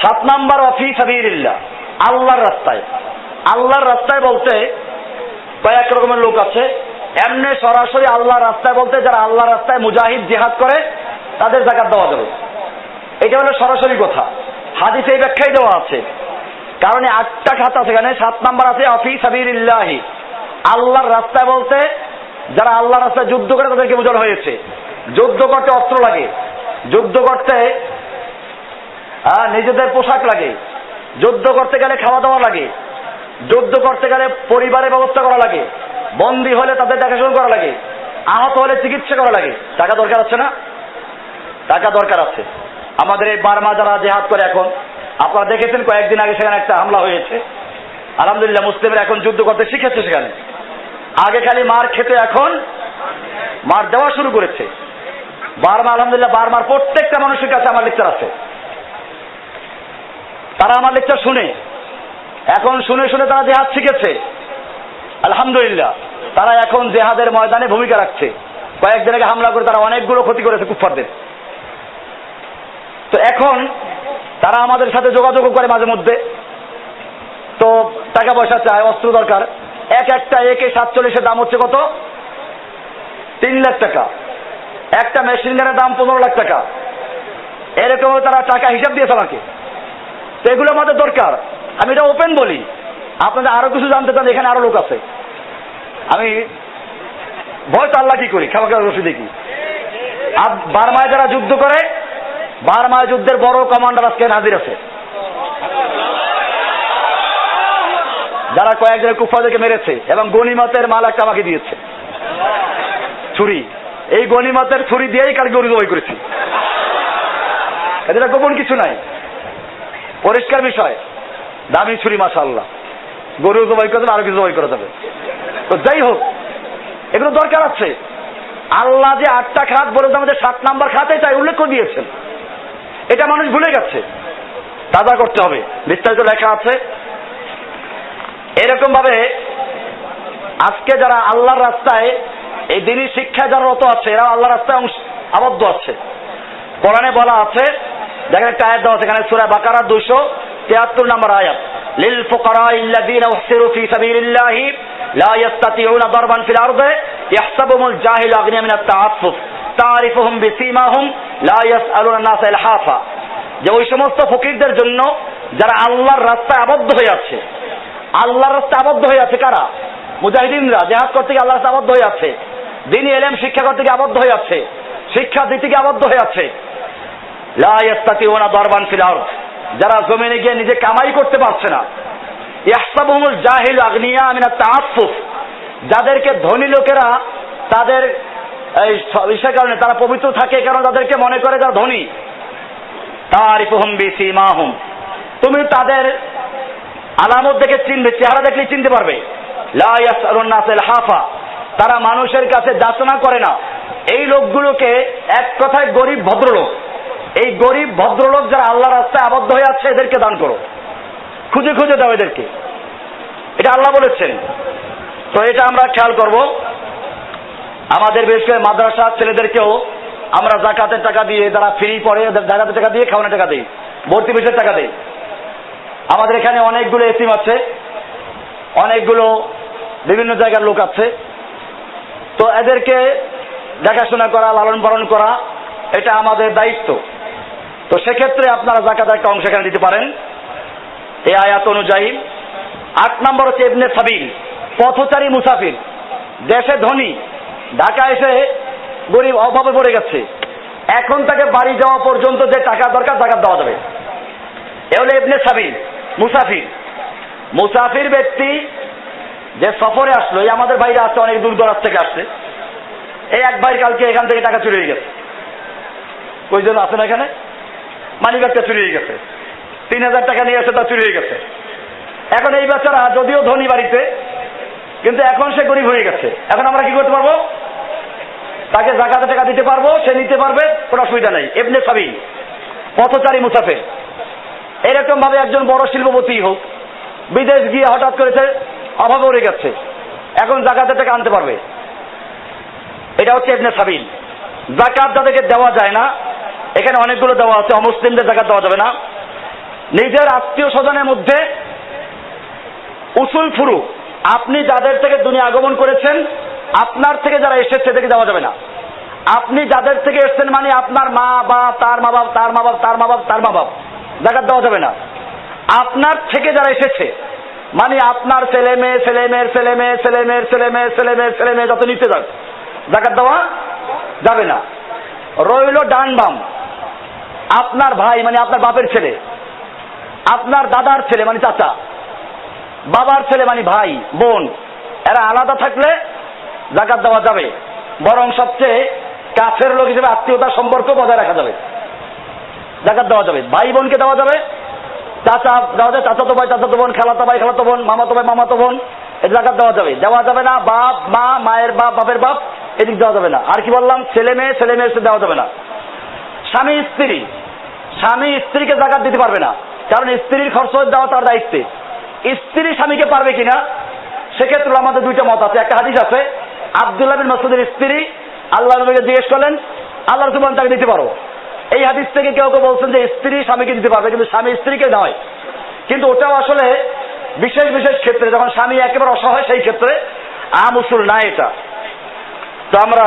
সাত নাম্বার ফি সাবিলিল্লাহ, আল্লাহর রাস্তায়। আল্লাহর রাস্তায় বলতে কয়েক রকমের লোক আছে। এমনি সরাসরি আল্লাহর রাস্তায় বলতে যারা আল্লাহর রাস্তায় মুজাহিদ জিহাদ করে তাদের যাকাত দেওয়া যাবে, এটা হলো সরাসরি কথা। হাদিসে এই ব্যাখ্যাই দেওয়া আছে, কারণ 8টা খাত আছে এখানে। 7 নাম্বার আছে ফি সাবিলিল্লাহ, আল্লাহর রাস্তায় বলতে যারা আল্লাহর রাস্তায় যুদ্ধ করে তাদেরকে বোঝানো হয়েছে। যুদ্ধ করতে অস্ত্র লাগে, যুদ্ধ করতে নিজেদের পোশাক লাগে, যুদ্ধ করতে গেলে খাওয়া দাওয়া লাগে, যুদ্ধ করতে গেলে পরিবারের ব্যবস্থা করা লাগে, বন্দী হলে তাদের দেখাশোনা করা লাগে, আহত হলে চিকিৎসা করা লাগে। টাকা দরকার আছে না? টাকা দরকার আছে। আমাদের এই বার্মা যারা জেহাদ করে এখন, আপনারা দেখেছেন কয়েকদিন আগে সেখানে একটা হামলা হয়েছে। আলহামদুলিল্লাহ মুসলিমরা এখন যুদ্ধ করতে শিখেছে সেখানে। আগে খালি মার খেতে, এখন মার দেওয়া শুরু করেছে। বার্মা আলহামদুলিল্লাহ, বার্মার প্রত্যেকটা মানুষের কাছে আমার লেকচার আছে, তারা আমার লেকচার শুনে, এখন শুনে শুনে তারা জেহাদ শিখেছে। আলহামদুলিল্লাহ তারা এখন জেহাদের ময়দানে ভূমিকা রাখছে। কয়েকদিন আগে হামলা করে তারা অনেকগুলো ক্ষতি করেছে কুফফারদের। তো এখন তারা আমাদের সাথে যোগাযোগ করে মাঝে মধ্যে, তো টাকা পয়সা চায়, অস্ত্র দরকার। একটা AK-47 দাম হচ্ছে কত? 3 লাখ টাকা। একটা মেশিন গানের দাম 15 লাখ টাকা। এরকম তারা টাকা হিসাব দিয়েছে আমাকে। তো এগুলো আমাদের দরকার। আমি এটা ওপেন বলি, আপনাদের আরো কিছু জানতে চান এখানে আরো লোক আছে। আমি ভয় তো আল্লাহ কি করি, খাওয়া রসি দেখি। আর বার্মায় যারা যুদ্ধ করে, বার্মায় যুদ্ধের বড় কমান্ডার আজকে হাজির আছে, যারা কয়েকজন কুফফারদেরকে মেরেছে এবং গনিমতের মাল একটা আমাকে দিয়েছে, ছুরি। এই গনিমতের ছুরি দিয়েই কালকে গরু জবাই করেছি। এটা গোপন কিছু নাই, পরিষ্কার বিষয়। দামি ছুরি, মাশাআল্লাহ। গরু জবাই করা যাবে, আরো কিছু জবাই করা যাবে। তো যাই হোক, এগুলো দরকার আছে। আল্লাহ যে 8টা খাত বলে আমাদের 7 নাম্বার খাতে চাই উল্লেখ করে দিয়েছেন, এটা মানুষ ভুলে গেছে। তাজা করতে হবে, বিস্তারিত লেখা আছে। এরকম ভাবে আজকে যারা আল্লাহর রাস্তায় এই দিনী শিক্ষায় যারা রত আছে, এরা আল্লাহর রাস্তায় আবদ্ধ আছে। কোরআনে বলা আছে, দেখেন একটা আয়াত দেওয়া আছে এখানে, সূরা বাকারা 273 নম্বর আয়াত, লিল ফুকারাইল্লাযীনা উহসিরু ফী সাবিলিল্লাহি লা ইস্তাতিউনা দারবান ফিল আরদি ইয়াহসাবুহুমুল জাহিলু আগনিয়া মিনাত তাআফফুফ তারিফুহুম বিসীমাহুম লা ইয়াসআলুনা নাসা ইলহাফা। যে ওই সমস্ত ফকিরদের জন্য যারা আল্লাহর রাস্তায় আবদ্ধ হয়ে আছে। আল্লাহর রাস্তায় আবদ্ধ হয়ে আছে কারা? মুজাহিদিনরা জিহাদ করতে গিয়ে আল্লাহর রাস্তায় আবদ্ধ হয়ে আছে, দ্বীনি ইলম শিক্ষা করতে গিয়ে আবদ্ধ হয়ে আছে, শিক্ষা দিতে গিয়ে আবদ্ধ হয়ে আছে। লা ইস্তাতিউনা দারবান ফিল আরদ, যারা জমিনে গিয়ে নিজে কামাই করতে পারছে না। ইয়াহসাবুহুমুল জাহিলু আগনিয়া মিনাত তাআফফুফ, যাদেরকে ধনী লোকেরা তাদের এই বিষয়ের কারণে তারা পবিত্র থাকে, কারণ তাদেরকে মনে করে যারা ধনী। তারিফুহুম বিসীমাহুম, তুমি তাদের আলামত দেখে চিনবে, চেহারা দেখলে চিনতে পারবে। লা ইয়াসআলুন নাসা ইলহাফা, তারা মানুষের কাছে যাচনা করে না। এই লোকগুলোকে এক কথায় গরিব ভদ্রলোক। এই গরিব ভদ্রলোক যারা আল্লাহর রাস্তায় আবদ্ধ হয়ে আছে, এদেরকে দান করো, খুঁজে খুঁজে দাও এদেরকে। এটা আল্লাহ বলেছেন। তো এটা আমরা খেয়াল করব। আমাদের বিশেষ করে মাদ্রাসা ছেলেদেরকেও আমরা যাকাতের টাকা দিয়ে, যারা ফ্রি পড়ে যাকাতের টাকা দিয়ে, খাওয়ানোর টাকা দিই, ভর্তি ফিসের টাকা দিই। আমাদের এখানে অনেকগুলো এতিম আছে, অনেকগুলো বিভিন্ন জায়গার লোক আছে। তো এদেরকে দেখাশোনা করা, লালন পালন করা, এটা আমাদের দায়িত্ব। তো সেক্ষেত্রে আপনারা যাকাতের একটা অংশ এখানে দিতে পারেন এই আয়াত অনুযায়ী। 8 নম্বর হচ্ছে ইবনে সাবিল, পথচারী মুসাফির। দেশে ধনী, ঢাকা এসে গরিব, অভাবে পড়ে গেছে, এখন তাকে বাড়ি যাওয়া পর্যন্ত যে টাকা দরকার যাকাত দেওয়া যাবে। এ হলো ইবনে সাবিল, মুসাফির। মুসাফির ব্যক্তি যে সফরে আসলো, এই আমাদের ভাইরা আসছে, অনেক দূর দরাজ থেকে আসছে। এই এক ভাই কালকে এখান থেকে টাকা চুরি হয়ে গেছে। কয়জন আছেন এখানে? মানিব্যাগটা চুরি হয়ে গেছে, 3000 টাকা নিয়ে এসে তা চুরি হয়ে গেছে। এখন এই বেচারা যদিও ধনী বাড়িতে, কিন্তু এখন সে গরিব হয়ে গেছে। এখন আমরা কি করতে পারবো? তাকে যাকাতের টাকা দিতে পারবো, সে নিতে পারবে, কোনো অসুবিধা নেই। ইবনে সাবিল, পথচারী মুসাফির। এরকম ভাবে একজন বড় শিল্পপতি হোক, বিদেশ গিয়ে হঠাৎ করেছে, অভাবে পড়ে গেছে, এখন যাকাতের টাকা আনতে পারবে। এটা হচ্ছে ইবনে সাবিল। যাকাত যাদেরকে দেওয়া যায় না, এখানে অনেকগুলো দেওয়া আছে। অমুসলিমদের যাকাত দেওয়া যাবে না। নিজের আত্মীয় স্বজনের মধ্যে উসুল ফুরু, আপনি যাদের থেকে দুনিয়া আগমন করেছেন, আপনার থেকে যারা এসেছে এদেরকে দেওয়া যাবে না। আপনি যাদের থেকে এসেছেন মানে আপনার মা বা তার মা বাপ, তার মা বাপ, তার মা বাপ, তার মা বাপ, যাকাত দেওয়া যাবে না। আপনার থেকে যারা এসেছে মানে আপনার ছেলে মেয়ে, ছেলে মেয়ের ছেলে মেয়ে, ছেলে মেয়ের ছেলে মেয়ে, ছেলে মেয়ের ছেলে মেয়ে, যত নিতে যান, যাকাত দেওয়া যাবে না। রইল ডান বাম, আপনার ভাই মানে আপনার বাপের ছেলে, আপনার দাদার ছেলে মানে চাচা, বাবার ছেলে মানে ভাই বোন, এরা আলাদা থাকলে যাকাত দেওয়া যাবে। বরং সবচেয়ে কাছের লোক হিসেবে আত্মীয়তার সম্পর্ক বজায় রাখা যাবে, যাকাত দেওয়া যাবে। ভাই বোনকে দেওয়া যাবে, চাচা দেওয়া যাবে, চাচাতো ভাই, চাচাতো বোন, খালাতো ভাই, খালাতো বোন, মামাতো ভাই, মামাতো বোন, এটা যাকাত দেওয়া যাবে। দেওয়া যাবে না বাপ মা, মায়ের বাপ, বাপের বাপ, এদিক দেওয়া যাবে না। আর কি বললাম? ছেলে মেয়ে, ছেলে মেয়ের দেওয়া যাবে না। স্বামী স্ত্রী, স্বামী স্ত্রীকে যাকাত দিতে পারবে না, কারণ স্ত্রীর খরচ দেওয়া তার দায়িত্বে। স্ত্রী স্বামীকে পারবে কিনা, সেক্ষেত্রে আমাদের দুইটা মত আছে। একটা হাদিস আছে, আব্দুল্লাহ বিন মাসউদের স্ত্রী আল্লাহ নবীকে জিজ্ঞেস করলেন, আল্লাহ রাসূল বলেন তাকে দিতে পারো। এই হাদিস থেকে কেউ কেউ বলছেন যে স্ত্রী স্বামীকে দিতে পারবে, কিন্তু স্বামী স্ত্রীকে নয়। কিন্তু ওটাও আসলে বিশেষ বিশেষ ক্ষেত্রে, যখন স্বামী একেবারে অসহায় সেই ক্ষেত্রে, আম উসুল না এটা। তো আমরা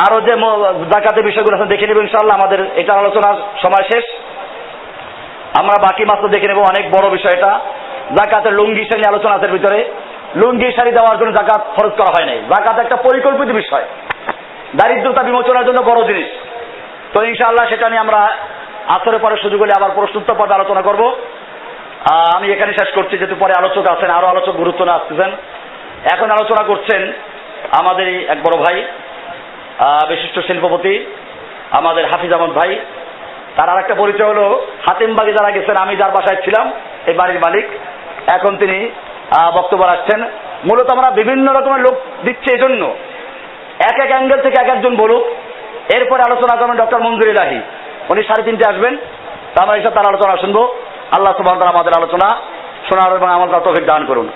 আরো যে যাকাতের বিষয়গুলো আছে দেখে নেব ইনশাআল্লাহ। আমাদের এটা আলোচনার সময় শেষ, আমরা বাকি মাত্র দেখে নেব। অনেক বড় বিষয় এটা। যাকাতের লুঙ্গি শাড়ি নিয়ে আলোচনা আছে ভিতরে। লুঙ্গি শাড়ি দেওয়ার জন্য যাকাত খরচ করা হয় নাই। যাকাত একটা পরিকল্পিত বিষয়, দারিদ্রতা বিমোচনের জন্য বড় জিনিস। তো ইনশাআল্লাহ সেটা নিয়ে আমরা আসরের পরে সুযোগ হলে আবার প্রশ্নোত্তর পর্বে আলোচনা করব। আমি এখানে শেষ করছি, যেহেতু পরে আলোচক আছেন, আরো আলোচক গুরুত্ব না আসতেছেন। এখন আলোচনা করছেন আমাদের এক বড় ভাই, বিশিষ্ট শিল্পপতি আমাদের হাফিজ আহমদ ভাই। তার আর একটা পরিচয় হলো হাতিমবাগে যারা গেছেন, আমি যার বাসায় ছিলাম এই বাড়ির মালিক, এখন তিনি বক্তব্য রাখছেন। মূলত আমরা বিভিন্ন রকমের লোক দিচ্ছি এজন্য, এক এক অ্যাঙ্গেল থেকে এক একজন বলুক। এরপরে আলোচনা করবেন ডক্টর মঞ্জুর ইলাহি, উনি 3:30 আসবেন। তা আমরা এইসব তার আলোচনা শুনবো। আল্লাহ সুবহানাহু ওয়া তাআলা আমাদের আলোচনা শোনার এবং আমল করার তৌফিক দান করুন।